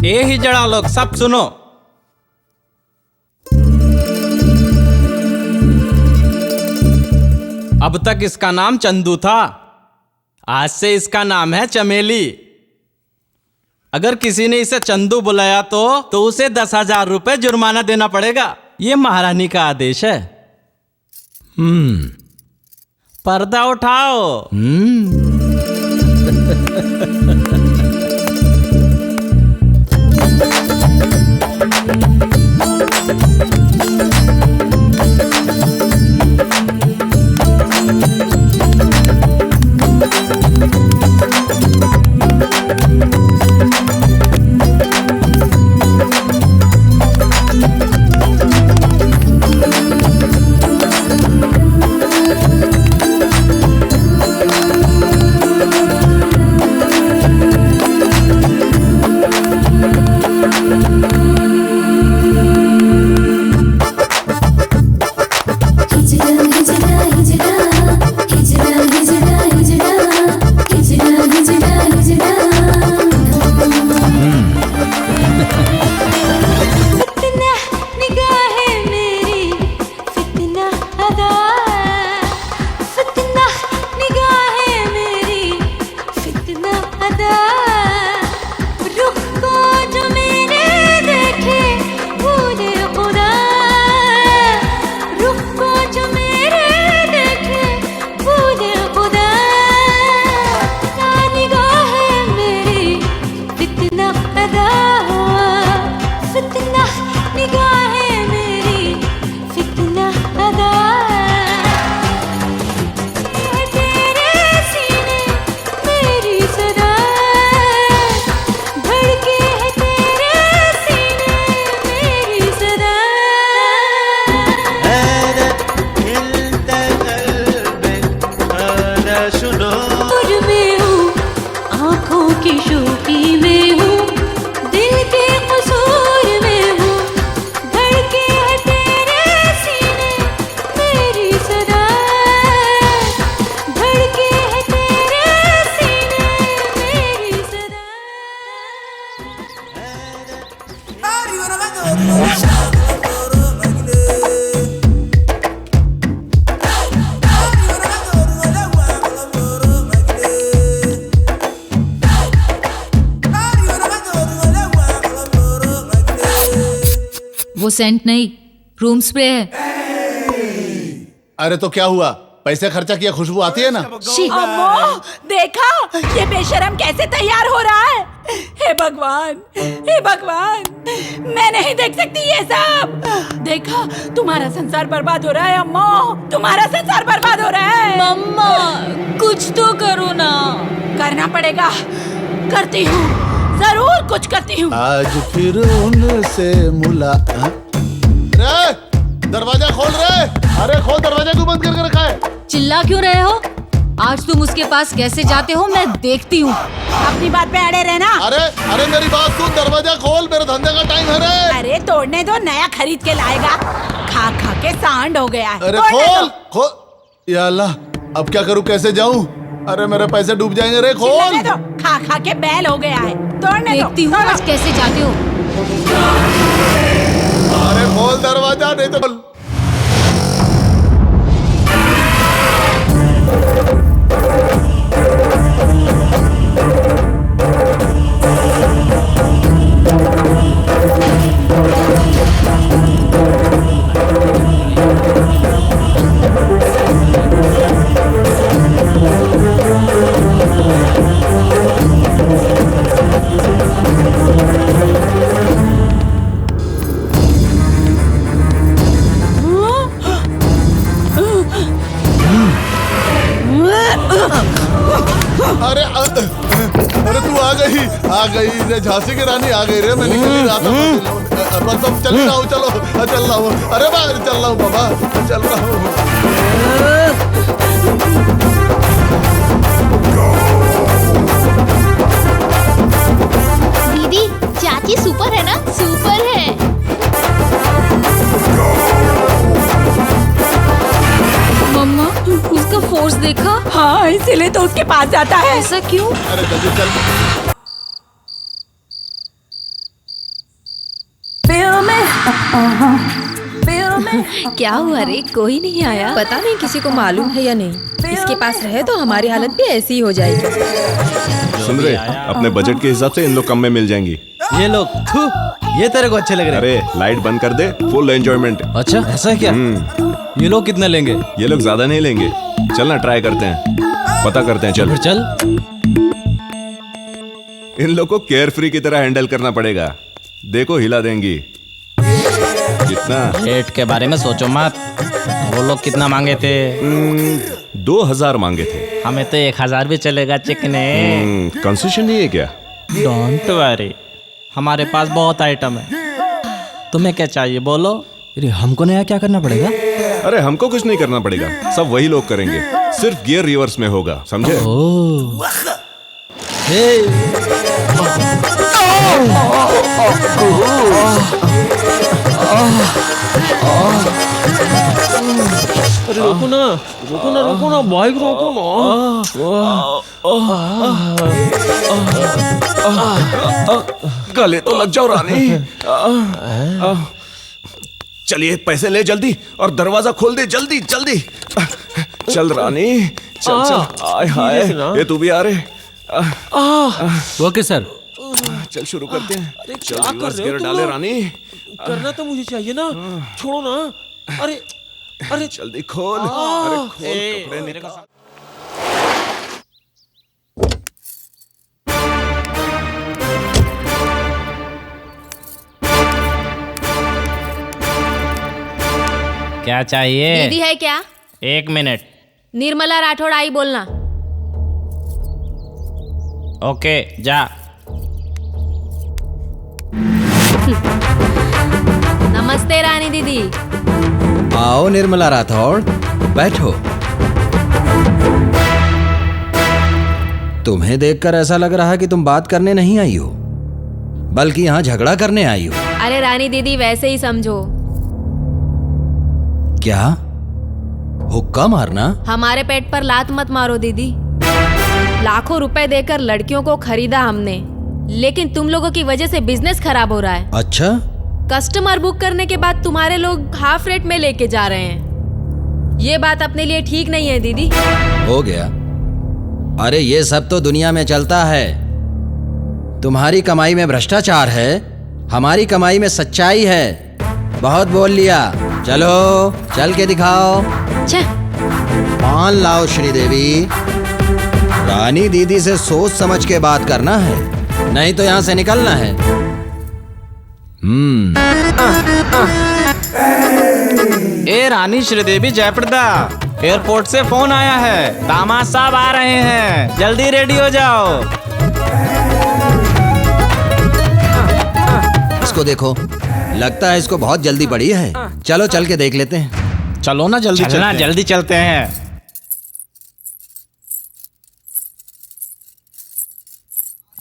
ये ही जड़ा लोग सब सुनो। अब तक इसका नाम चंदू था, आज से इसका नाम है चमेली। अगर किसी ने इसे चंदू बुलाया तो उसे 10,000 रुपए जुर्माना देना पड़ेगा। ये महारानी का आदेश है। पर्दा उठाओ। वो सेंट नहीं, रूम स्प्रे है। अरे तो क्या हुआ, पैसे खर्चा किया, खुशबू आती है ना। अम्मो, देखा ये बेशरम कैसे तैयार हो रहा है। हे भगवान, हे भगवान, मैं नहीं देख सकती ये सब। देखा, तुम्हारा संसार बर्बाद हो रहा है अम्मो, तुम्हारा संसार बर्बाद हो रहा है। मम्मा कुछ तो करो ना। करना पड़ेगा, करती हूँ, जरूर कुछ करती हूँ। आज फिर उनसे दरवाजा खोल रहे। अरे खोल दरवाजा, क्यों बंद करके रखा है? चिल्ला क्यों रहे हो? आज तुम उसके पास कैसे जाते हो मैं देखती हूँ। अपनी बात पे अड़े रहना। अरे मेरी बात सुन, दरवाजा खोल, मेरे धंधे का टाइम है रे। अरे तोड़ने दो, नया खरीद के लाएगा। खा खा के सांड हो गया है। अरे खोल। या अल्लाह, अब क्या करूँ, कैसे जाऊँ? अरे मेरे पैसे डूब जाएंगे रे। खोल दो, खा खा के बैल हो गया है। तोड़ने दो। देखती हूँ आज कैसे जाते हो। अरे खोल दरवाजा, नहीं तो अरे तू आ गई झांसी की रानी आ गई रे। मैं निकल ही रहा था, बस अब चल रहा हूँ। चल रहा हूँ। अरे बाहर चल रहा हूँ बाबा, चल रहा हूँ। दीदी, चाची सुपर है ना? सुपर है। मम्मा उसका फोर्स देखा? हाँ, इसीलिए तो उसके पास जाता है। ऐसा क्यों? अरे जल्दी चल। क्या हुआ रे, कोई नहीं आया? पता नहीं किसी को मालूम है या नहीं। इसके पास रहे तो हमारी हालत भी ऐसी ही हो जाएगी। सुन रहे, अपने बजट के हिसाब से इन लोग कम में मिल जाएंगी। ये लोग ये तेरे को अच्छे लग रहे हैं। अरे लाइट बंद कर दे, फुल एंजॉयमेंट। अच्छा ऐसा है क्या? ये लोग कितने लेंगे? ये लोग ज्यादा नहीं लेंगे। चल ना, ट्राई करते हैं, पता करते हैं। चल फिर चल। इन लोग को केयर फ्री की तरह हैंडल करना पड़ेगा। देखो हिला देंगी। कितना? रेट के बारे में सोचो मत। वो लोग कितना मांगे थे? 2000 मांगे थे। हमें तो 1000 भी चलेगा चिकने। कंसेशन नहीं है क्या? डोंट वरी, हमारे पास बहुत आइटम है। तुम्हें क्या चाहिए बोलो। अरे हमको नया क्या करना पड़ेगा? अरे हमको कुछ नहीं करना पड़ेगा, सब वही लोग करेंगे। सिर्फ गियर रिवर्स में होगा, समझे? अरे रुको ना बाइक रोको ना। गले तो लग जाओ रानी। चलिए पैसे ले जल्दी और दरवाजा खोल दे जल्दी जल्दी। चल रानी, चल। आय हाय, ये तू भी आ रहे? ओके सर, चल शुरू करते हैं। अरे चल क्या कर रहे हो तुम डाले लोग? रानी। करना तो मुझे चाहिए ना, छोड़ो ना। अरे जल्दी खोल। अरे खोल कपड़े निकाल। क्या चाहिए? दीदी है क्या? 1 मिनट। निर्मला राठौड़ आई बोलना। ओके जा। नमस्ते रानी दीदी। आओ निर्मला राठौड़, बैठो। तुम्हें देखकर ऐसा लग रहा है कि तुम बात करने नहीं आई हो, बल्कि यहाँ झगड़ा करने आई हो। अरे रानी दीदी वैसे ही समझो। क्या? हुक्का मारना? हमारे पेट पर लात मत मारो दीदी। लाखों रुपए देकर लड़कियों को खरीदा हमने, लेकिन तुम लोगों की वजह से बिजनेस खराब हो रहा है। अच्छा? कस्टमर बुक करने के बाद तुम्हारे लोग हाफ रेट में लेके जा रहे हैं। ये बात अपने लिए ठीक नहीं है दीदी। हो गया। अरे ये सब तो दुनिया में चलता है। तुम्हारी कमाई में भ्रष्टाचार है, हमारी कमाई में सच्चाई है। बहुत बोल लिया, चलो चल के दिखाओ। मान लाओ श्रीदेवी, रानी दीदी से सोच समझ के बात करना है, नहीं तो यहाँ से निकलना है। ए रानी श्रीदेवी जयप्रदा, एयरपोर्ट से फोन आया है, दामाद साहब आ रहे हैं, जल्दी रेडी हो जाओ। इसको देखो, लगता है इसको बहुत जल्दी पड़ी है। चलो चल के देख लेते हैं। चलो ना जल्दी चलना, जल्दी चलते हैं।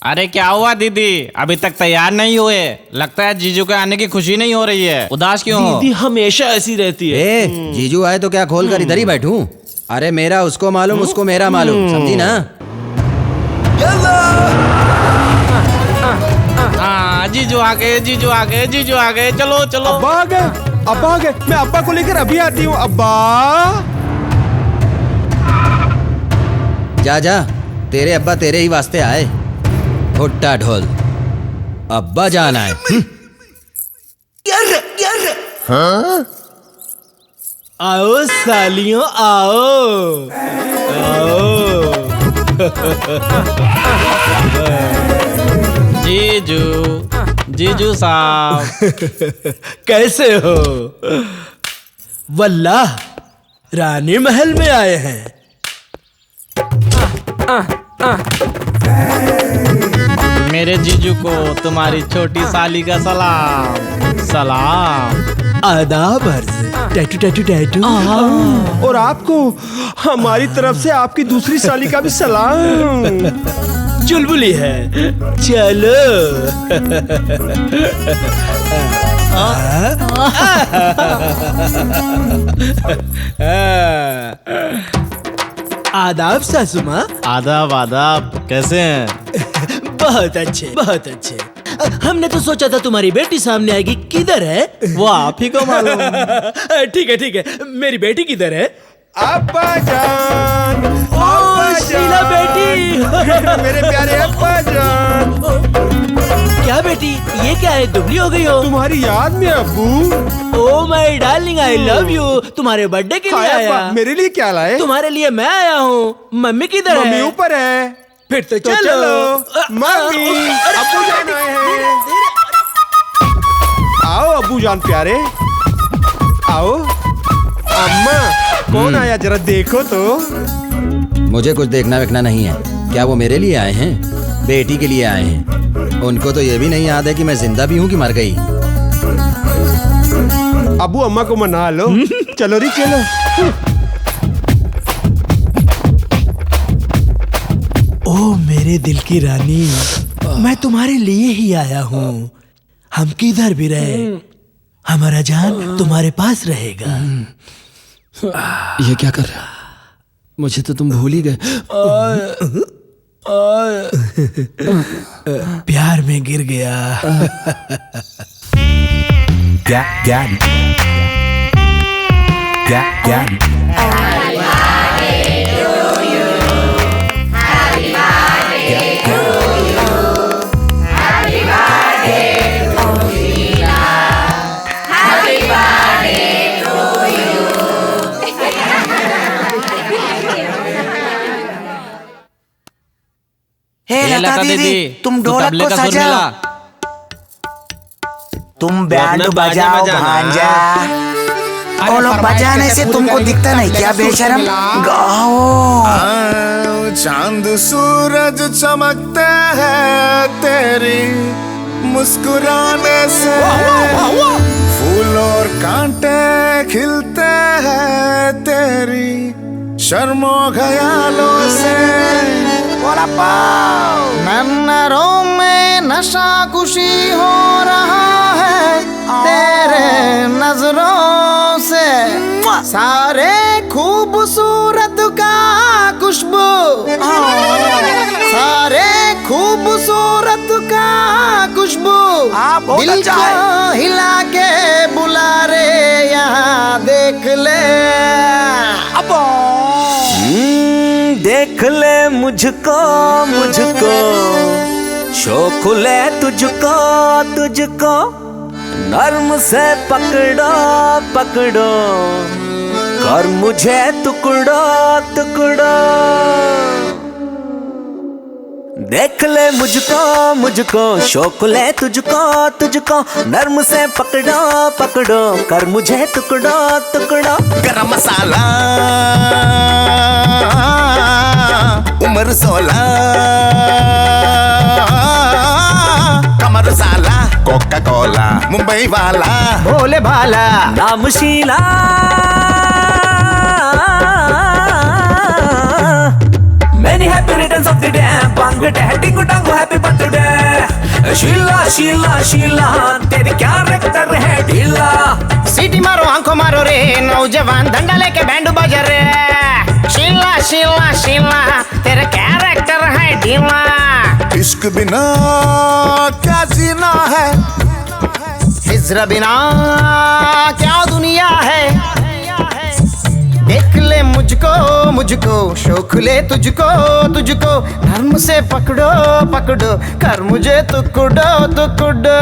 अरे क्या हुआ दीदी, अभी तक तैयार नहीं हुए? लगता है जीजू के आने की खुशी नहीं हो रही है, उदास क्यों हो? दीदी हमेशा ऐसी रहती है। ए, जीजू आए तो क्या खोल कर इधर ही बैठूं? अरे मेरा उसको मालूम, उसको मेरा मालूम, समझी ना? जीजू आ गए, जीजू आ गए, जीजू आ गए, चलो चलो। अब्बा आ गए, अब्बा आ गए, मैं अब्बा को लेकर अभी आती हूँ। अब्बा जा जा, तेरे अब्बा तेरे ही वास्ते आए। भुट्टा ढोल, अब्बा जाना है। हाँ? आओ सालियों आओ, आओ। जीजू, जीजू साहब कैसे हो? वल्लाह रानी महल में आए हैं। मेरे जीजू को तुम्हारी छोटी साली का सलाम। सलाम। आदाब अर्ज, टैटू टैटू टैटू। और आपको हमारी तरफ से आपकी दूसरी साली का भी सलाम। चुलबुली है, चलो। आदाब सासू माँ। आदाब आदाब, कैसे हैं? बहुत अच्छे, बहुत अच्छे। हमने तो सोचा था तुम्हारी बेटी सामने आएगी, किधर है? वो आप ही को मालूम। ठीक है ठीक है, मेरी बेटी किधर है? अब्बा जान, शीला बेटी। मेरे प्यारे अब्बा जान। क्या बेटी, ये क्या है, दुबली हो गई हो? तुम्हारी याद में अब्बू। Oh my darling, I love you. तुम्हारे बर्थडे के लिए आया। मेरे लिए क्या लाए? तुम्हारे लिए मैं आया हूँ। मम्मी किधर है? मम्मी ऊपर है। फिर तो चलो। मम्मी, अब्बू जान आए हैं। आओ अब्बू जान प्यारे, आओ। अम्मा, कौन आया, जरा देखो तो। मुझे कुछ देखना वेखना नहीं है। क्या वो मेरे लिए आए हैं? बेटी के लिए आए हैं। उनको तो ये भी नहीं याद है कि मैं जिंदा भी हूँ कि मर गई। अब्बू अम्मा को मना लो। चलो री चलो। ओह मेरे दिल की रानी, मैं तुम्हारे लिए ही आया हूँ। हम किधर भी रहे, हमारा जान तुम्हारे पास रहेगा। ये क्या कर रहा? मुझे तो तुम भूल ही गए। प्यार में गिर गया। हे लता दीदी, तुम ढोलक को सजाओ। तुम बैंड बजाओ भांजा। वो लोग बजाने से तुमको दिखता नहीं क्या बेशरम? गाओ। चांद सूरज चमकते हैं तेरी मुस्कुराने से, फूल और कांटे खिलते हैं तेरी शर्मो ख्यालों से। नन्नरों में नशा खुशी हो रहा है तेरे नजरों से, सारे खूबसूरत का खुशबू, सारे खूबसूरत का खुशबू दिल को हिला के बुला रे, यहाँ देख ले। देख ले मुझको मुझको, शौक ले तुझको तुझको, नर्म से पकड़ो पकड़ो कर मुझे टुकड़ो टुकड़ो देख ले मुझको मुझको शौक ले तुझको तुझको नर्म से पकड़ो पकड़ो कर मुझे टुकड़ो टुकड़ो गरम मसाला उम्र 16 कमर साला कोका कोला मुंबई वाला भोले भाला नाम Sheila Many happy returns of the day Bang dingo dango happy birthday Sheila Sheila Sheila तेरी क्या रेक्टर है ढीला सीटी मारो आंखों मारो रे नौजवान डंडा लेके बैंड बजा रे शीला शीला शीला तेरा कैरेक्टर है ढीला इश्क बिना क्या जीना है हिजरा बिना क्या दुनिया है देख ले मुझको मुझको शौक ले तुझको तुझको नर्म से पकड़ो पकड़ो कर मुझे टुकड़ो टुकड़ो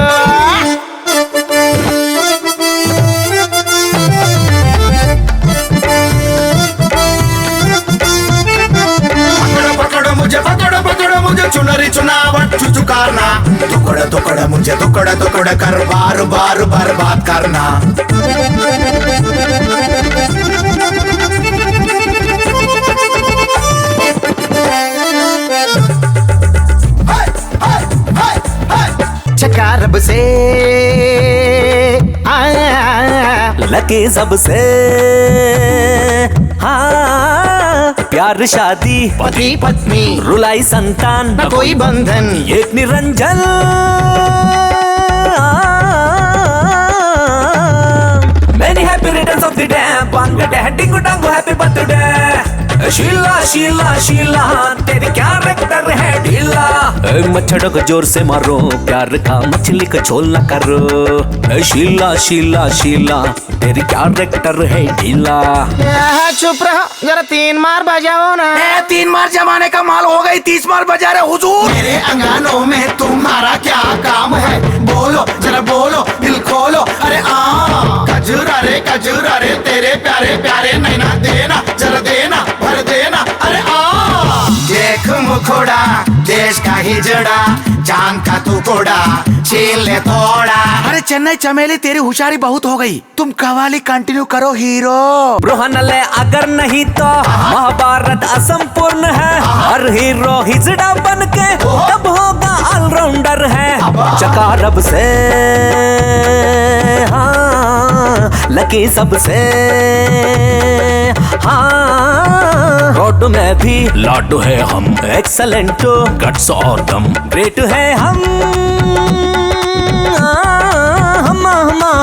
पकड़ो मुझे चुनरी चुनावट चुचुकारना टुकड़ा टुकड़ा मुझे टुकड़ा टुकड़ा कर बार बार बर्बाद करना चका रब से लगे जब से हाँ प्यार शादी पति पत्नी रुलाई संतान न कोई बंधन एक Niranjan Many happy returns of the day Bang dingo dango happy birthday Sheila Sheila Sheila तेरी क्या रेक्टर है ढीला मच्छरों को जोर से मारो प्यार का मछली का झोल न करो शीला शीला शीला तेरी क्या रेक्टर है ढीला चुप रहो जरा 3 मार बजाओ ना 3 मार जमाने का माल हो गई 30 मार बजा रहे हुजूर मेरे अंगनों में तुम्हारा क्या काम है बोलो जरा बोलो दिल खोलो अरे कजूरा रे तेरे प्यारे प्यारे नैना देना जरा देना भर देना अरे देख मुखोड़ा देश का ही जड़ा चांद का टुकड़ा छीन ले थोड़ा अरे चेन्नई चमेली तेरी होशियारी बहुत हो गई तुम कवाली कंटिन्यू करो हीरो ब्रोहनले अगर नहीं तो महाभारत असंपूर्ण है हर हीरो हिजड़ा बन के तब होगा ऑलराउंडर है चकारब से हाँ लकी सबसे हाँ रोड में भी लाडू है हम एक्सलेंट गट्स और दम ग्रेट है हम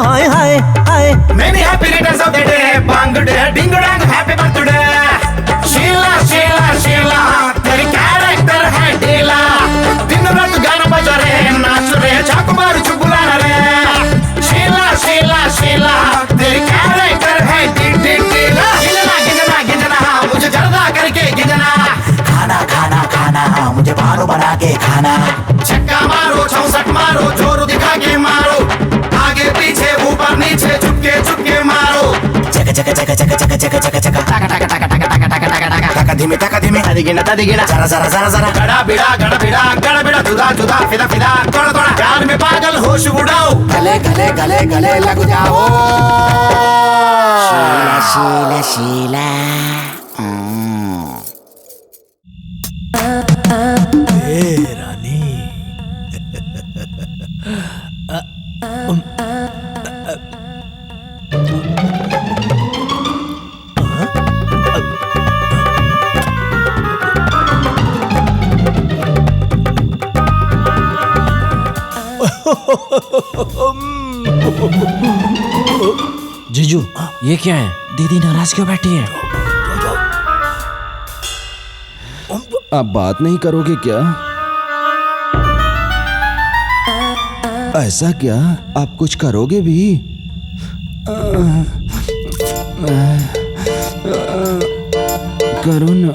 हाय हाय हाय Many happy returns of the day Bang dingo dango happy birthday Sheila Sheila Sheila तेरी कैरेक्टर है ढीला दिन रात गाना बजा रे नाच रे चाकू मार चुगला रे शीला शीला शीला तेरी कैरेक्टर है ढीला गिजना गिजना मुझे जर्दा करके गिजना खाना खाना खाना मुझे बालो बना के खाना छक्का मारो 64 मारो जोर दिखा के मारो आगे पीछे ऊपर नीचे चुपके मारो चक चक चक चक चक चक चक चक टाका टाका टाका टाका टाका टाका टाका टाका धीमे तदिगिना जरा जरा जरा जरा गड़ा बिड़ा जुदा फिदा थोड़ा थोड़ा प्यार में पागल होश उड़ाओ गले गले गले गले लग जाओ शीला शीला रानी जीजू ये क्या है दीदी नाराज क्यों बैठी है आप बात नहीं करोगे क्या ऐसा क्या आप कुछ करोगे भी करो ना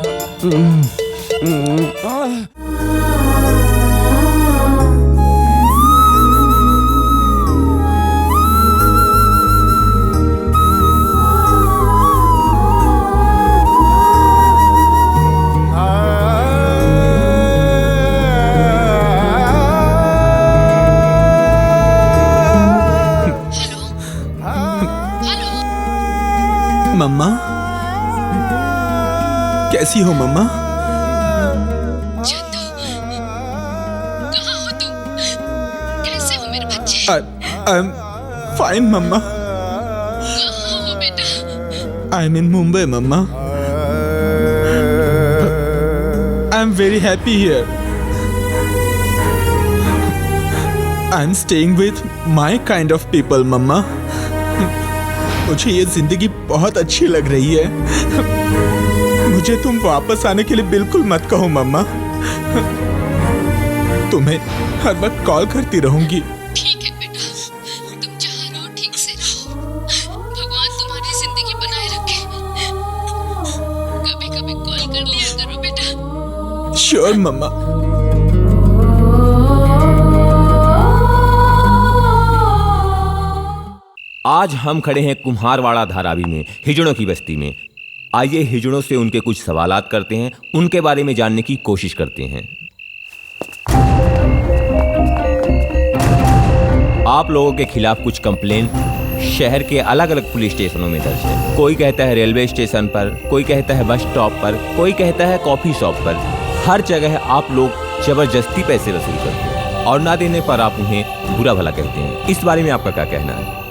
कैसी हो मम्मा? कहाँ हो तुम? कैसे हो मेरे बच्चे? आई एम फाइन मम्मा। कहाँ हो बेटा? आई एम इन मुंबई मम्मा। I am very happy here. I am staying with my kind of people मम्मा। मुझे ये जिंदगी बहुत अच्छी लग रही है। मुझे तुम वापस आने के लिए बिल्कुल मत कहो मम्मा। तुम्हें हर वक्त कॉल करती रहूंगी। ठीक है बेटा, तुम जहाँ रहो ठीक से रहो। भगवान तुम्हारी जिंदगी बनाए रखे। कभी कभी कॉल कर लिया करो बेटा। श्योर मम्मा। आज हम खड़े हैं कुम्हारवाड़ा धारावी में, हिजड़ों की बस्ती में। आइए हिजड़ों से उनके कुछ सवालात करते हैं, उनके बारे में जानने की कोशिश करते हैं। आप लोगों के खिलाफ कुछ कंप्लेन शहर के अलग अलग पुलिस स्टेशनों में दर्ज है। कोई कहता है रेलवे स्टेशन पर, कोई कहता है बस स्टॉप पर, कोई कहता है कॉफी शॉप पर। हर जगह आप लोग जबरदस्ती पैसे वसूल करते हैं और ना देने पर आप उन्हें बुरा भला कहते हैं। इस बारे में आपका क्या कहना है?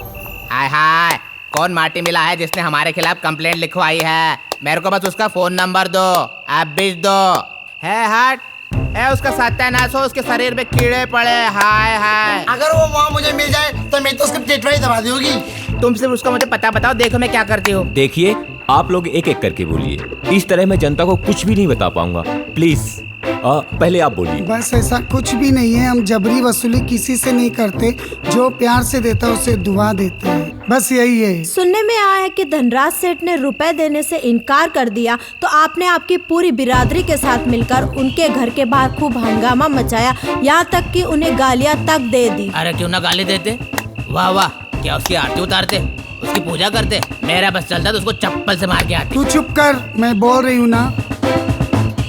हाय हाय, कौन माटी मिला है जिसने हमारे खिलाफ कंप्लेंट लिखवाई है? मेरे को बस उसका फोन नंबर दो, आप भेज दो। है हट है, उसका सत्यानाश हो, उसके शरीर में कीड़े पड़े। हाय हाय, अगर वो वहाँ मुझे मिल जाए तो मैं तो उसकी टेटवाई दबा दी होगी। तुम सिर्फ उसका मुझे पता बताओ, देखो मैं क्या करती हूँ। देखिए, आप लोग एक एक करके बोलिए, इस तरह मैं जनता को कुछ भी नहीं बता पाऊंगा। प्लीज पहले आप बोलिए। बस ऐसा कुछ भी नहीं है, हम जबरी वसूली किसी से नहीं करते। जो प्यार से देता उसे दुआ देते हैं, बस यही है। सुनने में आया है कि धनराज सेठ ने रुपए देने से इनकार कर दिया, तो आपने आपकी पूरी बिरादरी के साथ मिलकर उनके घर के बाहर खूब हंगामा मचाया, यहाँ तक कि उन्हें गालियाँ तक दे दी। अरे क्यों ना गाली देते, वाह वाह, क्या उसकी आरती उतारते, उसकी पूजा करते। मेरा बस चलता तो उसको चप्पल से मार के आती। तू चुप कर, मैं बोल रही हूँ ना।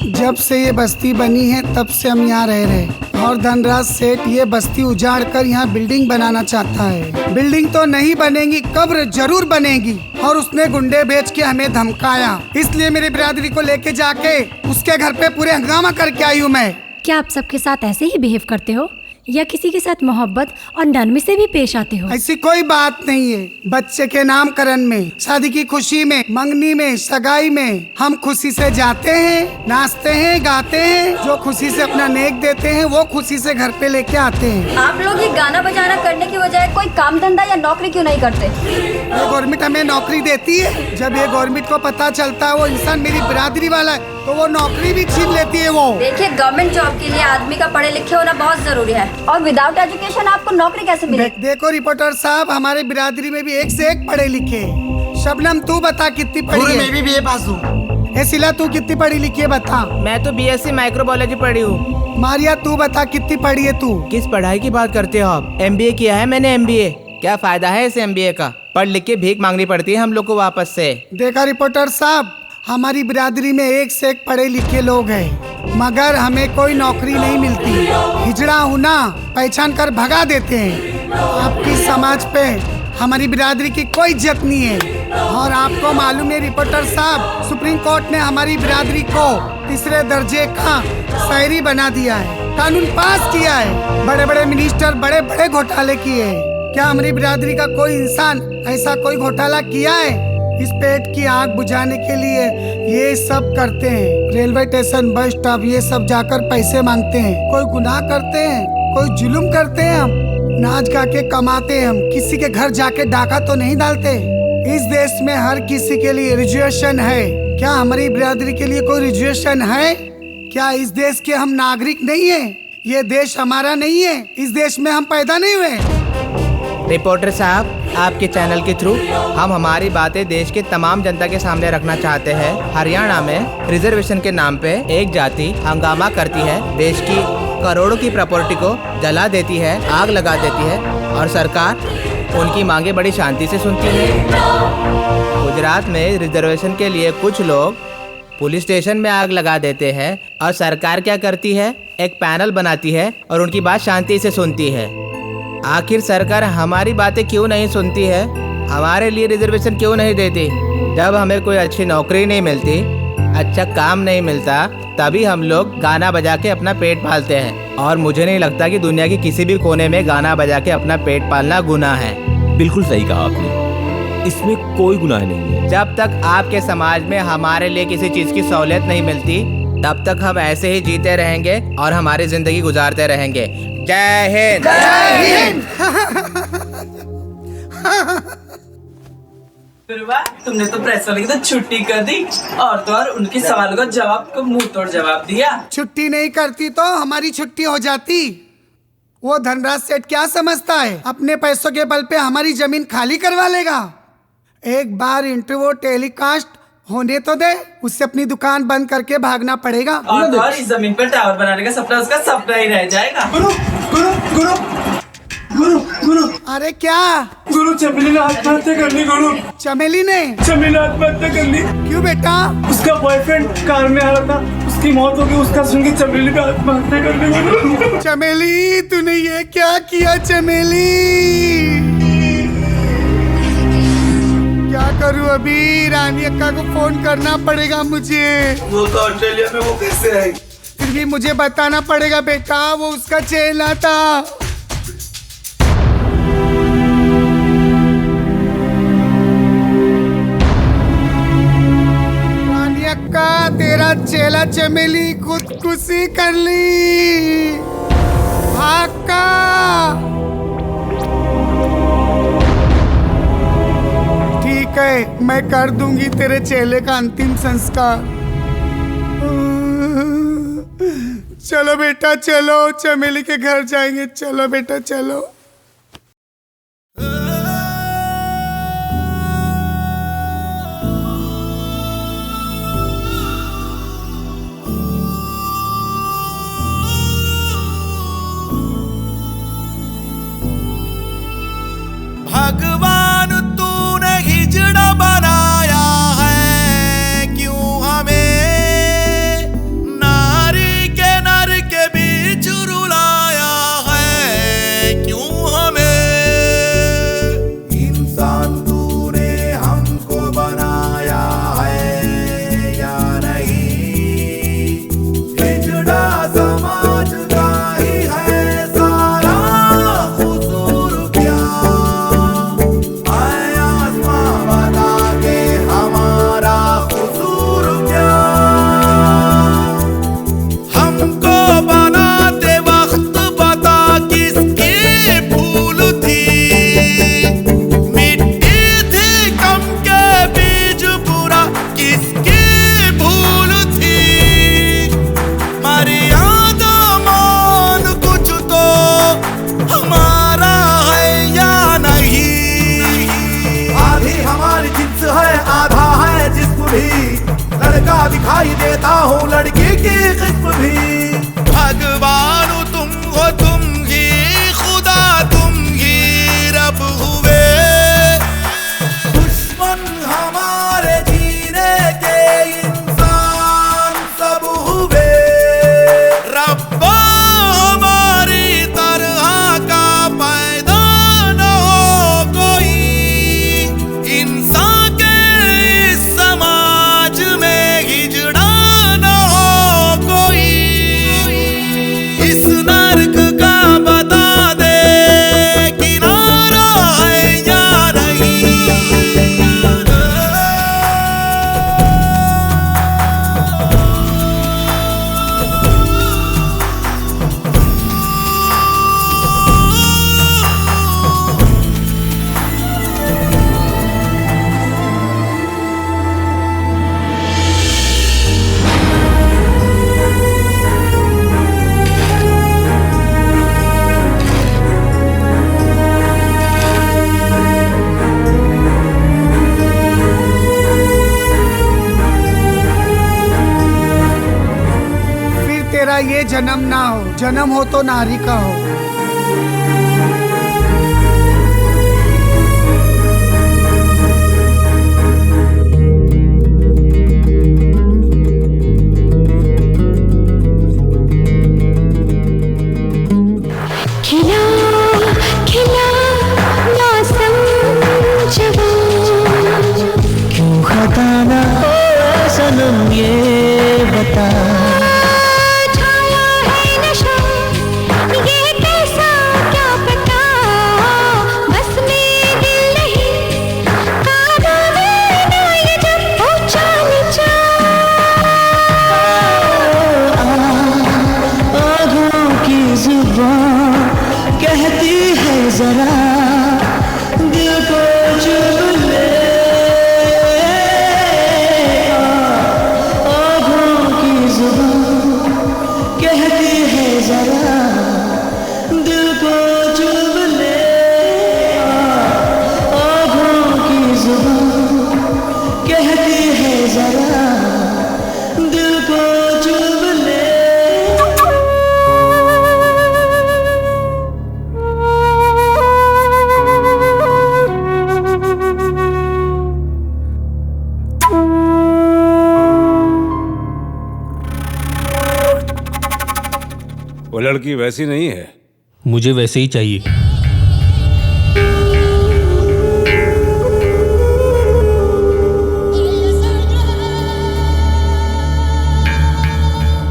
जब से ये बस्ती बनी है तब से हम यहाँ रह रहे, और धनराज सेठ ये बस्ती उजाड़ कर यहाँ बिल्डिंग बनाना चाहता है। बिल्डिंग तो नहीं बनेगी, कब्र जरूर बनेगी। और उसने गुंडे बेच के हमें धमकाया, इसलिए मेरी बिरादरी को लेके जाके उसके घर पे पूरे हंगामा करके आई हूँ मैं। क्या आप सबके साथ ऐसे ही बिहेव करते हो, या किसी के साथ मोहब्बत और नरमी से भी पेश आते हो? ऐसी कोई बात नहीं है। बच्चे के नामकरण में, शादी की खुशी में, मंगनी में, सगाई में हम खुशी से जाते हैं, नाचते हैं, गाते हैं। जो खुशी से अपना नेक देते हैं वो खुशी से घर पे लेके आते हैं। आप लोग ये गाना बजाना करने की बजाय कोई काम धंधा या नौकरी क्यों नहीं करते? ये गवर्नमेंट हमें नौकरी देती है। जब ये गवर्नमेंट को पता चलता है वो इंसान मेरी बिरादरी वाला है, तो वो नौकरी भी छीन लेती है। वो देखिए, गवर्नमेंट जॉब के लिए आदमी का पढ़े लिखे होना बहुत जरूरी है, और विदाउट एजुकेशन आपको नौकरी कैसे मिलेगी? देखो रिपोर्टर साहब, हमारे बिरादरी में भी एक से एक पढ़े लिखे। शबनम तू बता कितनी पढ़ी है? मैं भी बीए पास हूँ। सिला तू कितनी पढ़ी लिखी है बता? मैं तो बीएससी माइक्रोबायोलॉजी पढ़ी हूँ। मारिया तू बता कितनी पढ़ी है तू? किस पढ़ाई की बात करते हो आप? MBA किया है मैंने, MBA। क्या फायदा है इस MBA का? पढ़ लिख के भीख मांगनी पड़ती है हम लोग को वापस से। देखा रिपोर्टर साहब, हमारी बिरादरी में एक से एक पढ़े लिखे लोग हैं, मगर हमें कोई नौकरी नहीं मिलती। हिजड़ा हूँ ना, पहचान कर भगा देते हैं। आपकी समाज पे हमारी बिरादरी की कोई इज्जत नहीं है। और आपको मालूम है रिपोर्टर साहब, सुप्रीम कोर्ट ने हमारी बिरादरी को तीसरे दर्जे का शहरी बना दिया है, कानून पास किया है। बड़े बड़े मिनिस्टर बड़े बड़े घोटाले किए हैं। क्या हमारी बिरादरी का कोई इंसान ऐसा कोई घोटाला किया है? इस पेट की आग बुझाने के लिए ये सब करते हैं। रेलवे स्टेशन, बस स्टॉप, ये सब जाकर पैसे मांगते हैं। कोई गुनाह करते हैं, कोई जुल्म करते हैं, हम नाच गा के कमाते हैं। हम किसी के घर जाके डाका तो नहीं डालते। इस देश में हर किसी के लिए रिजर्वेशन है। क्या हमारी बिरादरी के लिए कोई रिजर्वेशन है? क्या इस देश के हम नागरिक नहीं है? ये देश हमारा नहीं है? इस देश में हम पैदा नहीं हुए? रिपोर्टर साहब, आपके चैनल के थ्रू हम हमारी बातें देश के तमाम जनता के सामने रखना चाहते हैं। हरियाणा में रिजर्वेशन के नाम पे एक जाति हंगामा करती है, देश की करोड़ों की प्रॉपर्टी को जला देती है, आग लगा देती है, और सरकार उनकी मांगे बड़ी शांति से सुनती है। गुजरात में रिजर्वेशन के लिए कुछ लोग पुलिस स्टेशन में आग लगा देते हैं, और सरकार क्या करती है, एक पैनल बनाती है और उनकी बात शांति से सुनती है। आखिर सरकार हमारी बातें क्यों नहीं सुनती है? हमारे लिए रिजर्वेशन क्यों नहीं देती? जब हमें कोई अच्छी नौकरी नहीं मिलती, अच्छा काम नहीं मिलता तभी हम लोग गाना बजा के अपना पेट पालते हैं, और मुझे नहीं लगता कि दुनिया के किसी भी कोने में गाना बजा के अपना पेट पालना गुनाह है। बिल्कुल सही कहा आपने, इसमें कोई गुनाह नहीं है। जब तक आपके समाज में हमारे लिए किसी चीज की सहूलियत नहीं मिलती तब तक हम ऐसे ही जीते रहेंगे और हमारी जिंदगी गुजारते रहेंगे। जय हिंद। जय हिंद। तुमने तो प्रेस वाले की तो छुट्टी कर दी और तो और उनके सवालों का जवाब को मुंह तोड़ जवाब दिया। छुट्टी नहीं करती तो हमारी छुट्टी हो जाती। वो धनराज सेठ क्या समझता है, अपने पैसों के बल पे हमारी जमीन खाली करवा लेगा। एक बार इंटरव्यू टेलीकास्ट होने तो दे, उससे अपनी दुकान बंद करके भागना पड़ेगा। और तो और इस जमीन पर टावर बनाने का सपना उसका सपना ही रह जाएगा। गुरु गुरु गुरु गुरु गुरु अरे क्या गुरु चमेली ने आत्महत्या कर ली। गुरु चमेली ने आत्महत्या कर ली। क्यों बेटा? उसका बॉयफ्रेंड कार में आ रहा था, उसकी मौत हो गई। उसका सुन के चमेली ने आत्महत्या कर ली। चमेली तूने ये क्या किया? चमेली क्या करूं अभी? रानी अक्का को फोन करना पड़ेगा मुझे। वो तो ऑस्ट्रेलिया में, वो कैसे आएगी? फिर भी मुझे बताना पड़ेगा बेटा, वो उसका चेला था। रानी अक्का तेरा चेला चमेली खुदकुशी कर ली। अक्का ठीक है, मैं कर दूंगी तेरे चेले का अंतिम संस्कार। चलो बेटा चलो, चमेली के घर जाएंगे। चलो बेटा चलो। भगवान तूने हिजड़ा बनाया है, क्यों हमें नारी के नर के बीच रुलाया है, क्यों हमें इंसान तूने हमको बनाया है या नहीं। हिजड़ा समाज का ही है सारा कसूर क्या। लड़का दिखाई देता हूँ, लड़की की किस्म भी। भगवान तुम हो, तुम ही खुदा, तुम ही रब हुए। दुश्मन हमारे जीने के इंसान सब हुए। रब्बा हमारी तरह का पैदा न हो कोई, इंसान के समाज में हिजड़ा न हो कोई। इस नर्क का बता दे किनारा है या नहीं। फिर तेरा ये जन्म ना हो, जन्म हो तो नारी का हो। खिला खिला मौसम जवां, क्यों खताना सनम ये पता छाया है नशा ये कैसा क्या पता बस में दिल नहीं काबू में ना ये जब ऊंचा नीचा आँखों की जुबान कहती है जरा दिल को चुभ ले कहती है जरा दिल को चुभ ले आँखों की जुबान कहती है जरा दिल को चुभ ले वो लड़की वैसी नहीं है। मुझे वैसे ही चाहिए।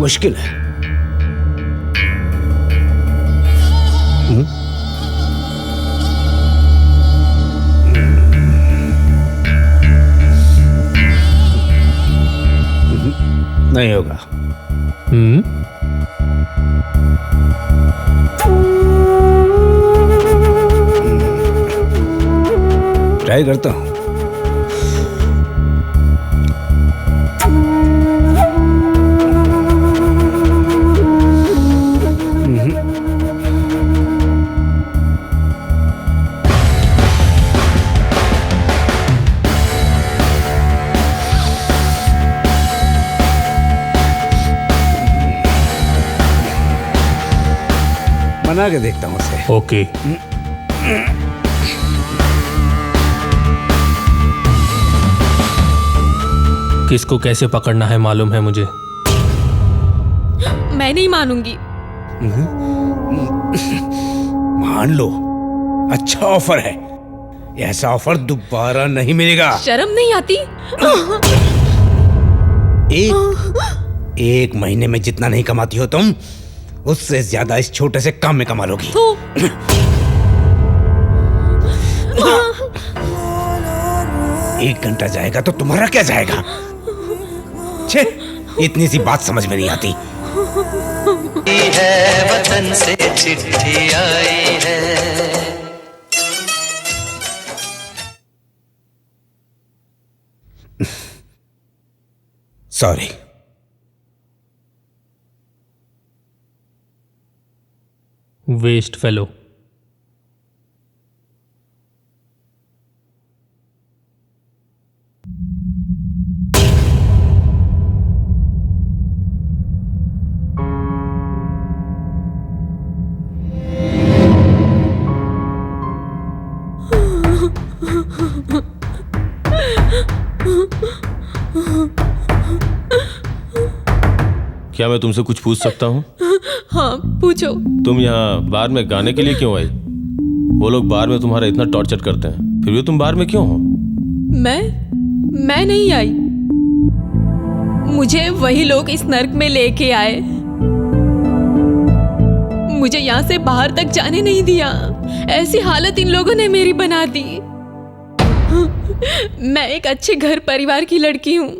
मुश्किल है। नहीं होगा। ट्राई करता हूं। मना के देखता हूं उसे। ओके। किसको कैसे पकड़ना है मालूम है मुझे। मैं नहीं मानूंगी। मान लो, अच्छा ऑफर है। ऐसा ऑफर दोबारा नहीं मिलेगा। शर्म नहीं आती? एक महीने में जितना नहीं कमाती हो तुम, उससे ज्यादा इस छोटे से काम में कमा लोगी। एक घंटा जाएगा तो तुम्हारा क्या जाएगा? छे, इतनी सी बात समझ में नहीं आती। है वतन से चिट्ठी आई है। सॉरी। Waste fellow. क्या मैं तुमसे कुछ पूछ सकता हूँ? हाँ, पूछो। तुम यहाँ बार में गाने के लिए क्यों आई? वो लोग बार में तुम्हारा इतना टॉर्चर करते हैं, फिर भी तुम बार में क्यों हो? मैं नहीं आई। मुझे वही लोग इस नर्क में लेके आए। मुझे यहाँ से बाहर तक जाने नहीं दिया। ऐसी हालत इन लोगों ने मेरी बना दी। मैं एक अच्छे घर परिवार की लड़की हूँ।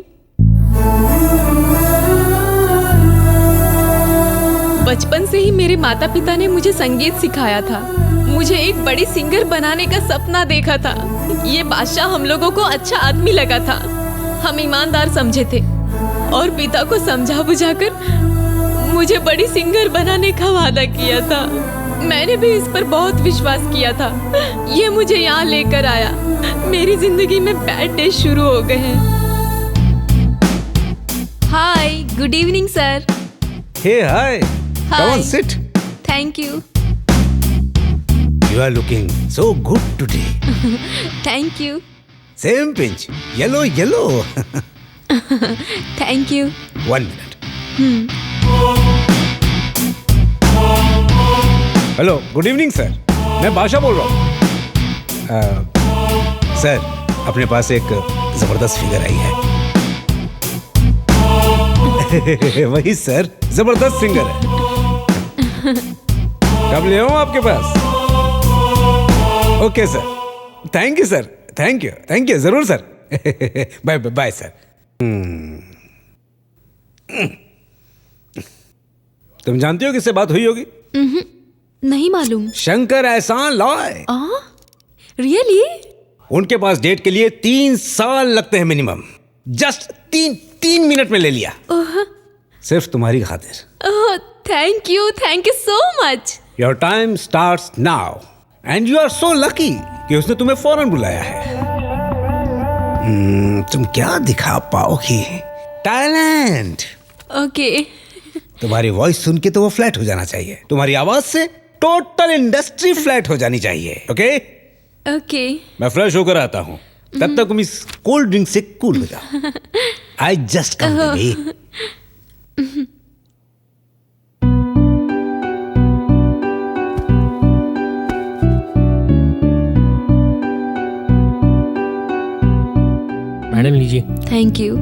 बचपन से ही मेरे माता पिता ने मुझे संगीत सिखाया था। मुझे एक बड़ी सिंगर बनाने का सपना देखा था। ये बादशाह हम लोगों को अच्छा आदमी लगा था। हम ईमानदार समझे थे और पिता को समझा बुझाकर मुझे बड़ी सिंगर बनाने का वादा किया था। मैंने भी इस पर बहुत विश्वास किया था। ये मुझे यहाँ लेकर आया। मेरी जिंदगी में बैड डे शुरू हो गए हैं। Hi, good evening sir. Hey hi, come on, sit. Thank you. You are looking so good today. Thank you. Same pinch, yellow, yellow. Thank you. 1 minute. Hello, good evening sir. मैं बादशाह बोल रहा हूँ। Sir, अपने पास एक जबरदस्त figure आई है। वही sir, जबरदस्त सिंगर है। कब ले आऊं आपके पास? Okay sir, thank you sir, thank you, जरूर सर। Bye bye sir. तुम जानती हो किससे बात हुई होगी? नहीं मालूम। शंकर एहसान लॉय। रियली? उनके पास डेट के लिए 3 साल लगते हैं मिनिमम। जस्ट 3 मिनट में ले लिया, सिर्फ तुम्हारी खातिर। Thank you so much. Your time starts now and you are so lucky कि उसने तुम्हें फौरन बुलाया है। तुम क्या दिखा पाओगी? टैलेंट। ओके। तुम्हारी वॉइस सुन के तो वो फ्लैट हो जाना चाहिए। तुम्हारी आवाज से टोटल इंडस्ट्री फ्लैट हो जानी चाहिए। Okay okay. मैं फ्रेश होकर आता हूँ, तब तक तुम इस कोल्ड ड्रिंक से कूल हो जाओ। I just come baby. Madam लीजिए। Thank you.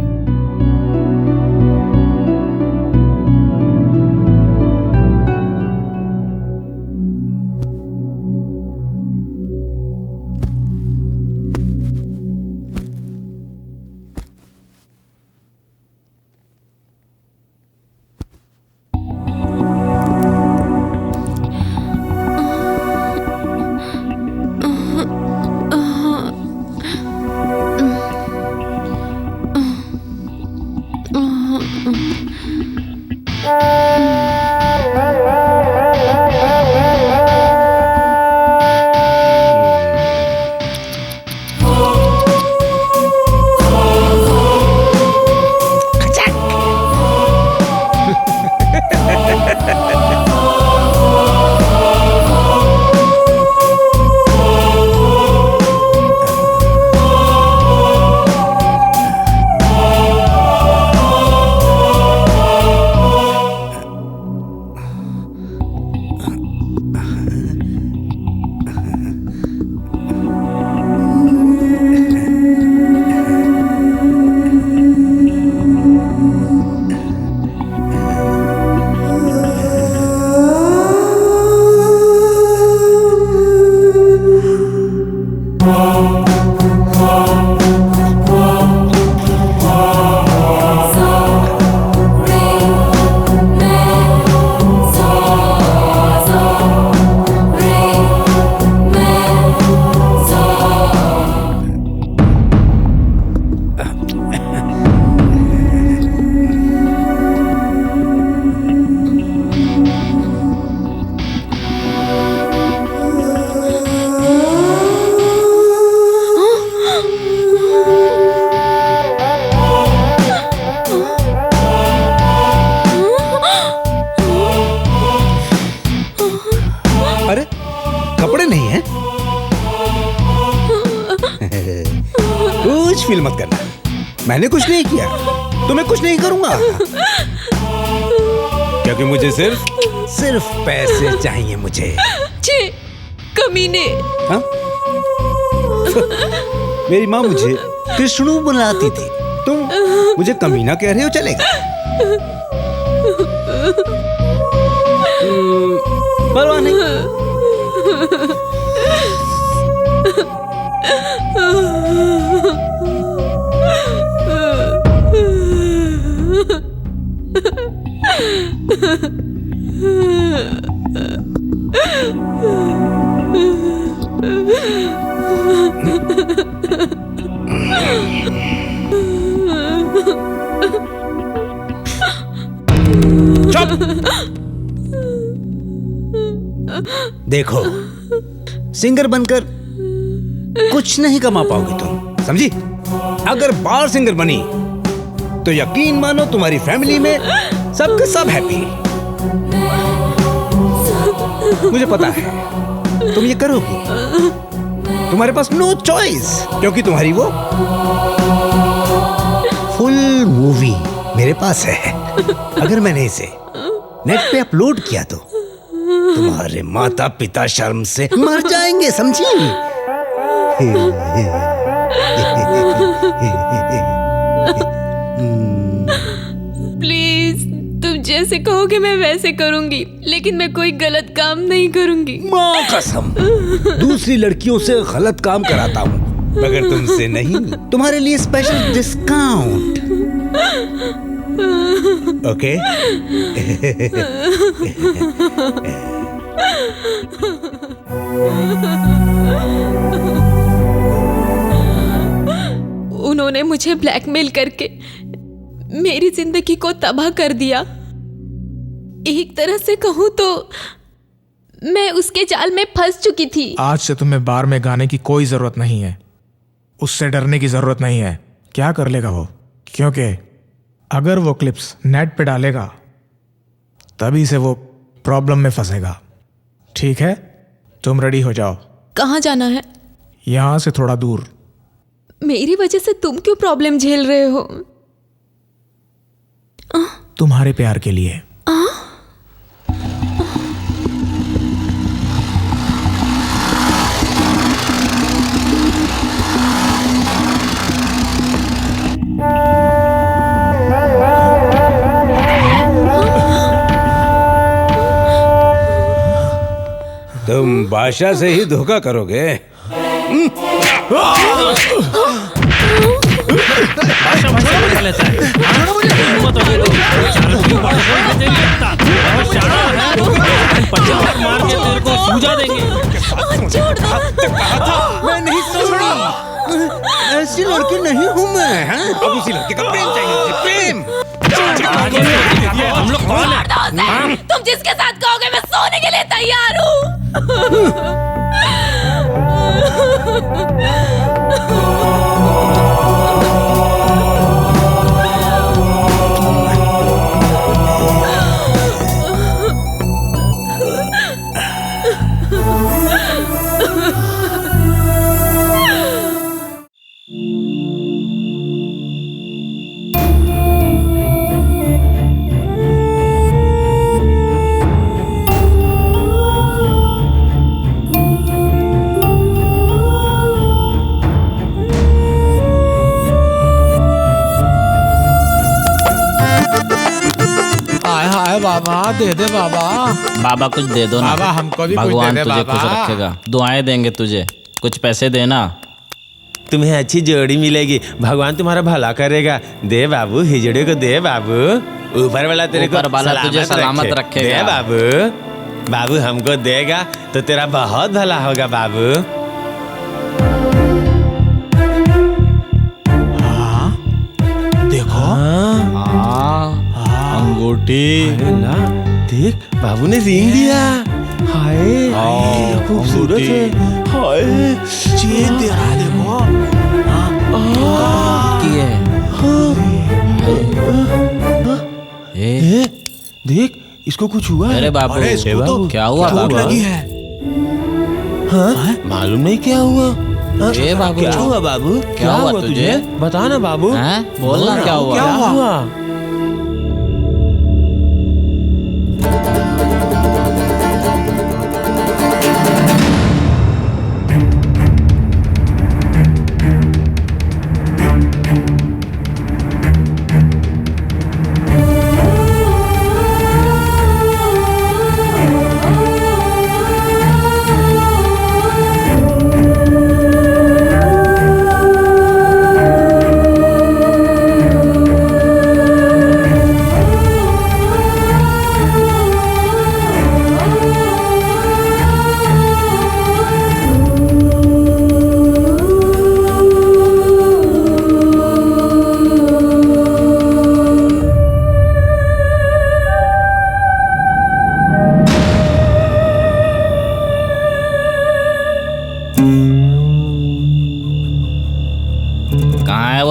फील मत करना, मैंने कुछ नहीं किया, तुम्हें कुछ नहीं करूंगा, क्योंकि मुझे सिर्फ पैसे चाहिए मुझे। छी, कमीने। हाँ? मेरी माँ मुझे कृष्णु बुलाती थी, तुम मुझे कमीना कह रहे हो, चलेगा? परवाह नहीं। देखो, सिंगर बनकर कुछ नहीं कमा पाओगे तुम, समझी? अगर बार सिंगर बनी तो यकीन मानो तुम्हारी फैमिली में सबके सब हैप्पी। मुझे पता है तुम ये करोगी, तुम्हारे पास नो चॉइस, क्योंकि तुम्हारी वो फुल मूवी मेरे पास है। अगर मैंने इसे नेट पे अपलोड किया तो तुम्हारे माता पिता शर्म से मर जाएंगे, समझी? प्लीज जैसे कहोगे मैं वैसे करूंगी, लेकिन मैं कोई गलत काम नहीं करूंगी। माँ कसम, दूसरी लड़कियों से गलत काम कराता हूँ मगर तुमसे नहीं। तुम्हारे लिए स्पेशल डिस्काउंट। ओके? उन्होंने मुझे ब्लैकमेल करके मेरी जिंदगी को तबाह कर दिया। एक तरह से कहूँ तो मैं उसके जाल में फंस चुकी थी। आज से तुम्हें बार में गाने की कोई जरूरत नहीं है, उससे डरने की जरूरत नहीं है। क्या कर लेगा वो? क्योंकि अगर वो क्लिप्स नेट पे डालेगा तभी से वो प्रॉब्लम में फंसेगा। ठीक है, तुम रेडी हो जाओ। कहाँ जाना है? यहां से थोड़ा दूर। मेरी वजह से तुम क्यों प्रॉब्लम झेल रहे हो? तुम्हारे प्यार के लिए। तुम बादशाह से ही धोखा करोगे? मैं नहीं छोड़ा। ऐसी लड़की नहीं हूँ मैं। अब उसी लड़के का प्रेम चाहिए। प्रेम। हम लोग कौन हैं? तुम जिसके साथ कहोगे मैं सोने के लिए तैयार हूँ। बाबा दे दे बाबा। बाबा कुछ दे दो ना बाबा, हमको भी कुछ भगवान दे दे तुझे बाबा। खुश रखेगा। दुआएं देंगे तुझे, कुछ पैसे देना। तुम्हें अच्छी जोड़ी मिलेगी, भगवान तुम्हारा भला करेगा। दे बाबू, हिजड़े को दे बाबू। ऊपर वाला तेरे को ऊपर वाला तुझे सलामत रखेगा। दे बाबू। बाबू हमको देगा तो तेरा बहुत भला होगा बाबू। देखो अंगूठी। देख बाबू ने रिंग दिया। हाय खूबसूरत है। हाय चेन दे रहा है, देखो। देख इसको कुछ हुआ है। अरे बाबू, अरे इसको तो क्या हुआ चोट बाबू? लगी है। हाँ? मालूम नहीं क्या हुआ। ए बाबू, क्या हुआ बाबू? क्या हुआ तुझे? बता ना बाबू। बोलना क्या हुआ? क्या हुआ?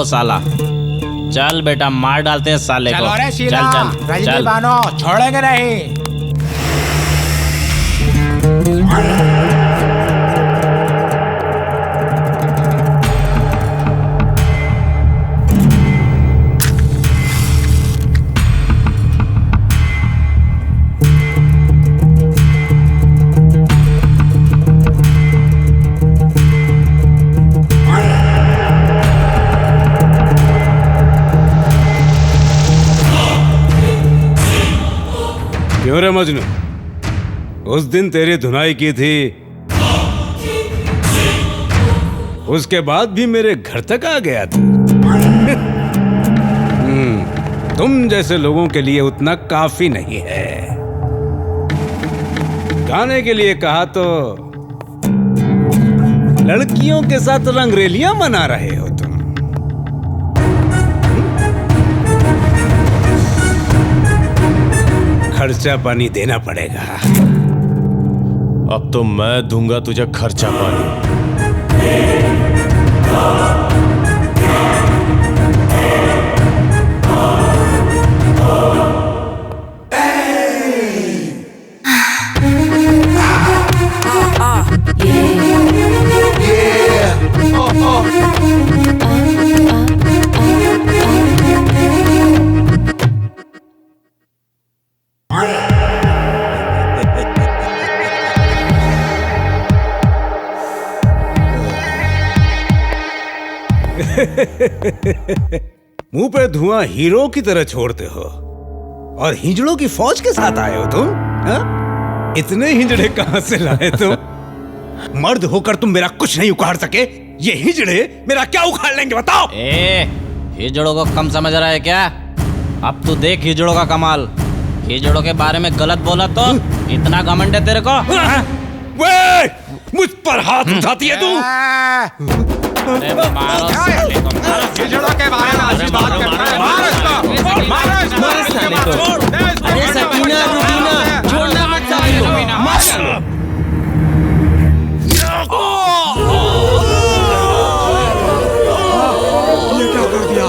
साला चल बेटा, मार डालते हैं साले को। चलो रे चल शीला, चल रजनी चल। बानो, छोड़ेंगे नहीं। क्यों रे मजनू, उस दिन तेरी धुनाई की थी, उसके बाद भी मेरे घर तक आ गया था। तुम जैसे लोगों के लिए उतना काफी नहीं है। गाने के लिए कहा तो लड़कियों के साथ रंगरेलियां मना रहे हो तुम। खर्चा पानी देना पड़ेगा। अब तो मैं दूंगा तुझे खर्चा पानी। मुंह पे धुआं हीरो की तरह छोड़ते हो और हिजड़ों की फौज के साथ आए हो तुम, हा? इतने हिजड़े कहां से लाए तुम? मर्द होकर तुम मेरा कुछ नहीं उखाड़ सके, ये हिजड़े मेरा क्या उखाड़ लेंगे बताओ? हिजड़ों को कम समझ रहा है क्या? अब तू देख हिजड़ों का कमाल। हिजड़ों के बारे में गलत बोला तो इतना घमंड है तेरे को? वे, मुझ पर हाथ उठाती है तू? हिजड़ों के बारे में अच्छी बात करता है। मारो इसको, मारो इसको। अरे सकीना, रुकीना, छोड़ना मत साले को, मार। ये क्या कर दिया?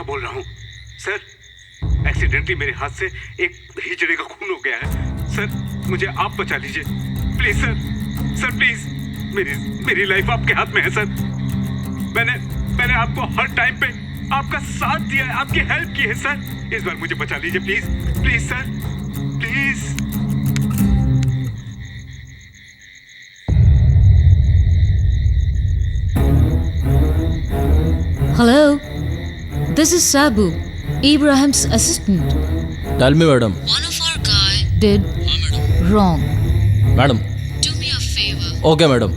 बोल रहा हूँ सर, एक्सीडेंटली मेरे हाथ से एक हिजड़े का खून हो गया है सर, मुझे आप बचा लीजिए प्लीज सर। सर प्लीज, मेरी लाइफ आपके हाथ में है सर। मैंने आपको हर टाइम पे आपका साथ दिया है, आपकी हेल्प की है सर। इस बार मुझे बचा लीजिए please, please sir, please. Hello, this is Sabu, Ibrahim's assistant. Tell me, madam. One of our guy did wrong. Madam. Do me a favor. Okay, madam.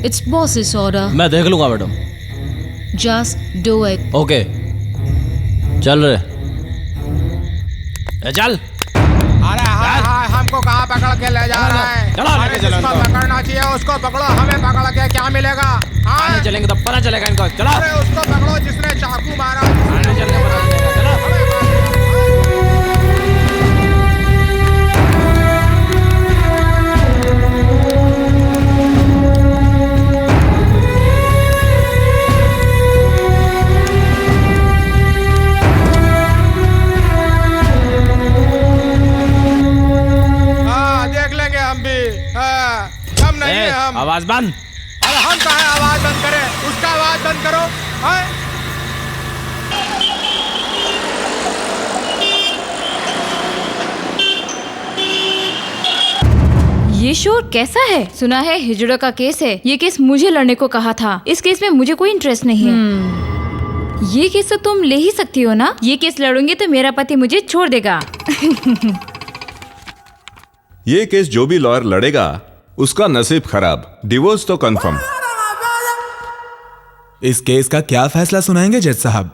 It's boss's order. मैं देख लूँगा, madam. Just do it. Okay. चल रहे। चल। अरे हाँ, हमको कहाँ पकड़ के ले जा रहा है? चलो, जिसको पकड़ना चाहिए उसको पकड़ो, हमें पकड़ के क्या मिलेगा? हाँ? चलेंगे तो पता चलेगा इनको। चलो। अरे उसको पकड़ो जिसने चाकू मारा। आवाज बंद। अरे हम कहाँ आवाज बंद करें? उसका आवाज बंद करो। हाँ? ये शोर कैसा है? सुना है हिजड़ों का केस है। ये केस मुझे लड़ने को कहा था। इस केस में मुझे कोई इंटरेस्ट नहीं है। ये केस तो तुम ले ही सकती हो ना? ये केस लड़ूंगी तो मेरा पति मुझे छोड़ देगा। ये केस जो भी लॉयर लड़ेगा उसका नसीब खराब, डिवोर्स तो कंफर्म। इस केस का क्या फैसला सुनाएंगे जज साहब?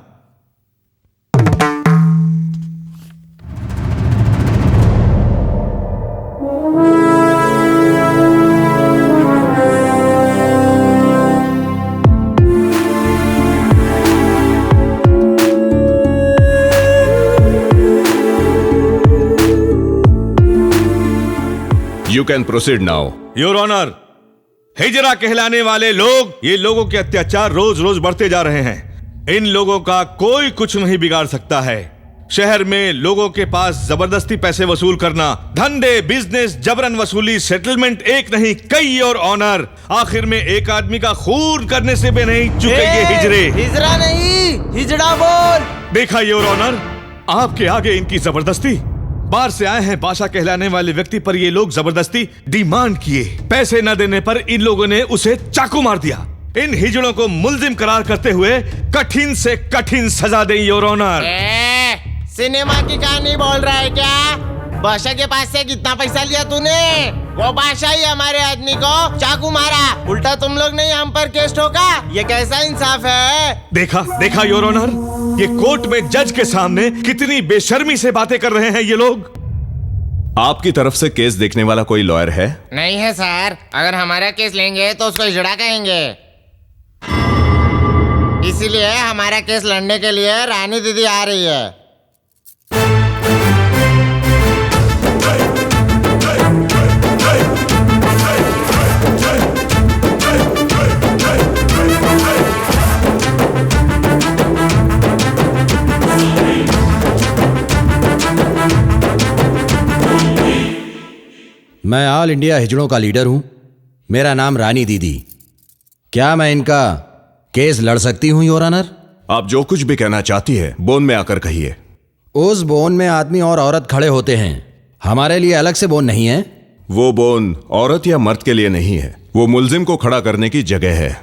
You can proceed now. Your honour, हिजरा कहलाने वाले लोग, ये लोगों के अत्याचार रोज रोज बढ़ते जा रहे हैं। इन लोगों का कोई कुछ नहीं बिगाड़ सकता है। शहर में लोगों के पास जबरदस्ती पैसे वसूल करना, धंधे, बिजनेस, जबरन वसूली, सेटलमेंट एक नहीं कई और ऑनर, आखिर में एक आदमी का खून करने से भी नहीं चुकेंगे हिजरे। हिजरा नहीं, हिजड़ा बोल। देखा योर ऑनर, आपके आगे इनकी जबरदस्ती। बाहर से आए हैं बादशाह कहलाने वाले व्यक्ति पर ये लोग जबरदस्ती डिमांड किए। पैसे न देने पर इन लोगों ने उसे चाकू मार दिया। इन हिजड़ों को मुल्जिम करार करते हुए कठिन से कठिन सजा दें योर ऑनर। सिनेमा की कहानी बोल रहा है क्या? बादशाह के पास से कितना पैसा लिया तूने? वो बादशाह ही हमारे आदमी को चाकू मारा, उल्टा तुम लोग नहीं हम पर केस ठोका। ये कैसा इंसाफ है? देखा योर ऑनर, ये कोर्ट में जज के सामने कितनी बेशर्मी से बातें कर रहे हैं ये लोग। आपकी तरफ से केस देखने वाला कोई लॉयर है? नहीं है सर। अगर हमारा केस लेंगे तो उसको हिजड़ा कहेंगे, इसीलिए हमारा केस लड़ने के लिए रानी दीदी आ रही है। मैं ऑल इंडिया हिजड़ों का लीडर हूं। मेरा नाम रानी दीदी। क्या मैं इनका केस लड़ सकती हूं योर ऑनर? आप जो कुछ भी कहना चाहती है बोन में आकर कहिए। उस बोन में आदमी और औरत खड़े होते हैं, हमारे लिए अलग से बोन नहीं है। वो बोन औरत या मर्द के लिए नहीं है, वो मुल्जिम को खड़ा करने की जगह है।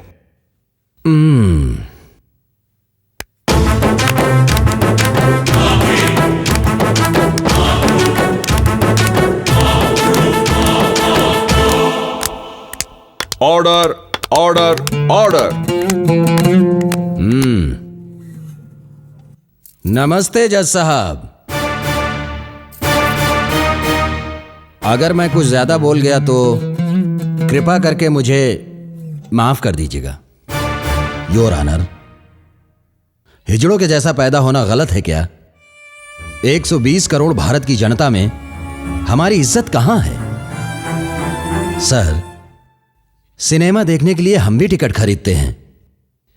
Order, order, order. नमस्ते जज साहब। अगर मैं कुछ ज्यादा बोल गया तो कृपा करके मुझे माफ कर दीजिएगा। योर ऑनर, हिजड़ों के जैसा पैदा होना गलत है क्या? 120 करोड़ भारत की जनता में हमारी इज्जत कहां है? सर, सिनेमा देखने के लिए हम भी टिकट खरीदते हैं।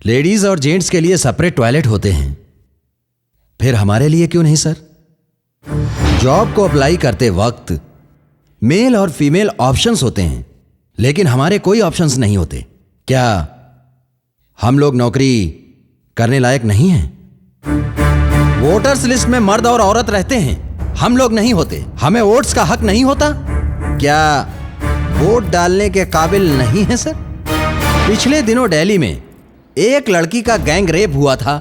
लेडीज और जेंट्स के लिए सेपरेट टॉयलेट होते हैं, फिर हमारे लिए क्यों नहीं सर? जॉब को अप्लाई करते वक्त मेल और फीमेल ऑप्शंस होते हैं, लेकिन हमारे कोई ऑप्शंस नहीं होते। क्या हम लोग नौकरी करने लायक नहीं हैं? वोटर्स लिस्ट में मर्द और औरत रहते हैं, हम लोग नहीं होते। हमें वोट्स का हक नहीं होता? क्या वोट डालने के काबिल नहीं है सर? पिछले दिनों दिल्ली में एक लड़की का गैंग रेप हुआ था,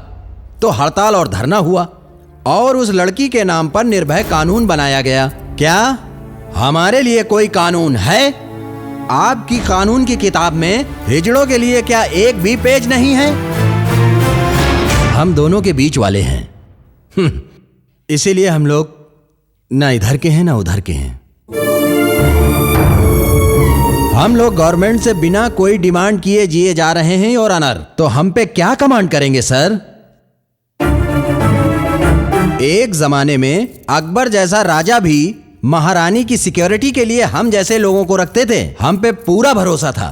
तो हड़ताल और धरना हुआ और उस लड़की के नाम पर निर्भय कानून बनाया गया। क्या हमारे लिए कोई कानून है? आपकी कानून की किताब में हिजड़ों के लिए क्या एक भी पेज नहीं है? हम दोनों के बीच वाले हैं, इसीलिए हम लोग ना इधर के हैं ना उधर के हैं। हम लोग गवर्नमेंट से बिना कोई डिमांड किए जिए जा रहे हैं योर ऑनर, तो हम पे क्या कमांड करेंगे सर? एक जमाने में अकबर जैसा राजा भी महारानी की सिक्योरिटी के लिए हम जैसे लोगों को रखते थे, हम पे पूरा भरोसा था।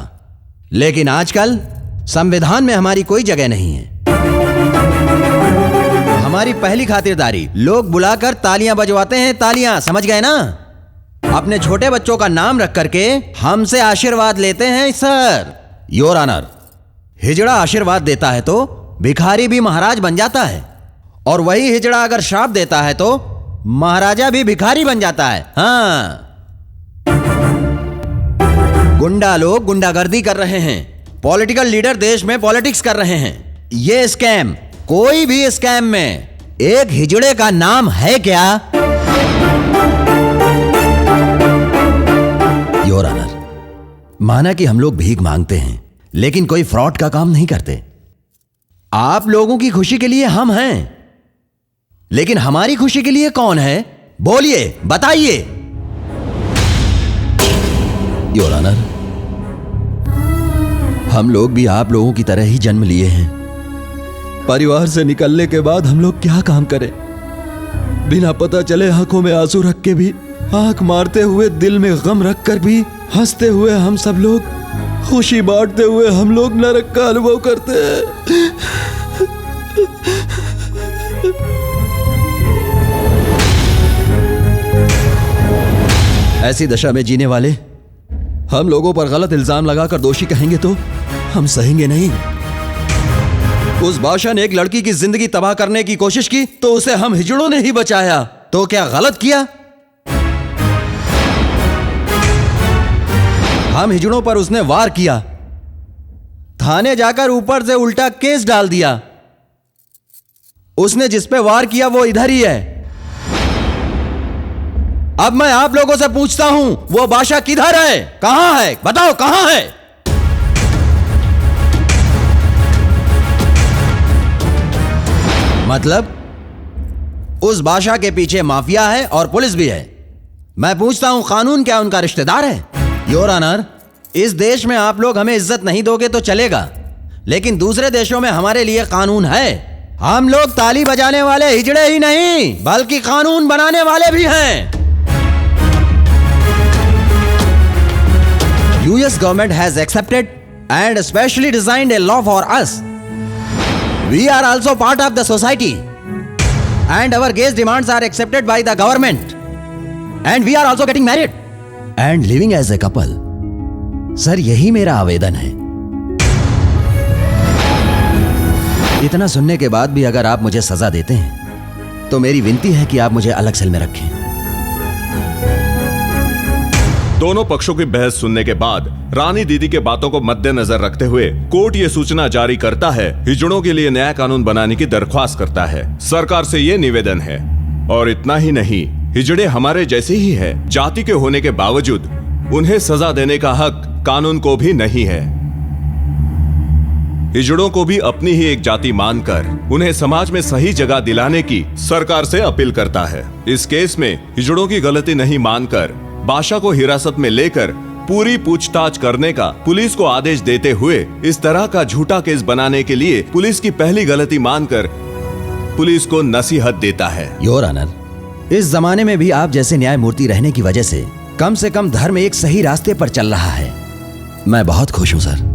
लेकिन आजकल संविधान में हमारी कोई जगह नहीं है। हमारी पहली खातिरदारी लोग बुलाकर तालियां बजवाते हैं, तालियां, समझ गए ना? अपने छोटे बच्चों का नाम रख करके हमसे आशीर्वाद लेते हैं सर। योर ऑनर, हिजड़ा आशीर्वाद देता है तो भिखारी भी महाराज बन जाता है, और वही हिजड़ा अगर श्राप देता है तो महाराजा भी भिखारी बन जाता है। हाँ, गुंडा लोग गुंडागर्दी कर रहे हैं, पॉलिटिकल लीडर देश में पॉलिटिक्स कर रहे हैं। ये स्कैम, कोई भी स्कैम में एक हिजड़े का नाम है क्या? योर ऑनर, माना कि हम लोग भीख मांगते हैं, लेकिन कोई फ्रॉड का काम नहीं करते। आप लोगों की खुशी के लिए हम हैं, लेकिन हमारी खुशी के लिए कौन है? बोलिए, बताइए। योर ऑनर, हम लोग भी आप लोगों की तरह ही जन्म लिए हैं। परिवार से निकलने के बाद हम लोग क्या काम करें? बिना पता चले आंखों में आंसू रख के भी आंख मारते हुए दिल में गम रखकर भी हंसते हुए हम सब लोग, खुशी बांटते हुए हम लोग नरक का अनुभव करते हैं। ऐसी दशा में जीने वाले हम लोगों पर गलत इल्जाम लगाकर दोषी कहेंगे तो हम सहेंगे नहीं। उस बादशाह ने एक लड़की की जिंदगी तबाह करने की कोशिश की तो उसे हम हिजड़ों ने ही बचाया, तो क्या गलत किया? हम हिजड़ों पर उसने वार किया, थाने जाकर ऊपर से उल्टा केस डाल दिया। उसने जिस पे वार किया वो इधर ही है। अब मैं आप लोगों से पूछता हूं, वो बादशाह किधर है? कहां है? बताओ कहां है? मतलब उस बादशाह के पीछे माफिया है और पुलिस भी है। मैं पूछता हूं, कानून क्या उनका रिश्तेदार है? योर ऑनर, इस देश में आप लोग हमें इज्जत नहीं दोगे तो चलेगा, लेकिन दूसरे देशों में हमारे लिए कानून है। हम लोग ताली बजाने वाले हिजड़े ही नहीं बल्कि कानून बनाने वाले भी हैं। US government has accepted and specially designed a law for us. We are also part of the society and our case demands are accepted by the government and we are also getting married and living as a couple. Sir, यही मेरा आवेदन है। इतना सुनने के बाद भी अगर आप मुझे सजा देते हैं तो मेरी विनती है कि आप मुझे अलग सेल में रखें। दोनों पक्षों की बहस सुनने के बाद रानी दीदी के बातों को मद्देनजर रखते हुए कोर्ट ये सूचना जारी करता है, हिजड़ों के लिए नया कानून बनाने की दरख्वास्त करता है। सरकार से ये निवेदन है, और इतना ही नहीं, हिजड़े हमारे जैसे ही है, जाति के होने के बावजूद उन्हें सजा देने का हक कानून को भी नहीं है। हिजड़ों को भी अपनी ही एक जाति मानकर उन्हें समाज में सही जगह दिलाने की सरकार से अपील करता है। इस केस में हिजड़ों की गलती नहीं मानकर बादशाह को हिरासत में लेकर पूरी पूछताछ करने का पुलिस को आदेश देते हुए इस तरह का झूठा केस बनाने के लिए पुलिस की पहली गलती मानकर पुलिस को नसीहत देता है। योर ऑनर, इस जमाने में भी आप जैसे न्यायमूर्ति रहने की वजह से कम धर्म एक सही रास्ते पर चल रहा है। मैं बहुत खुश हूं सर।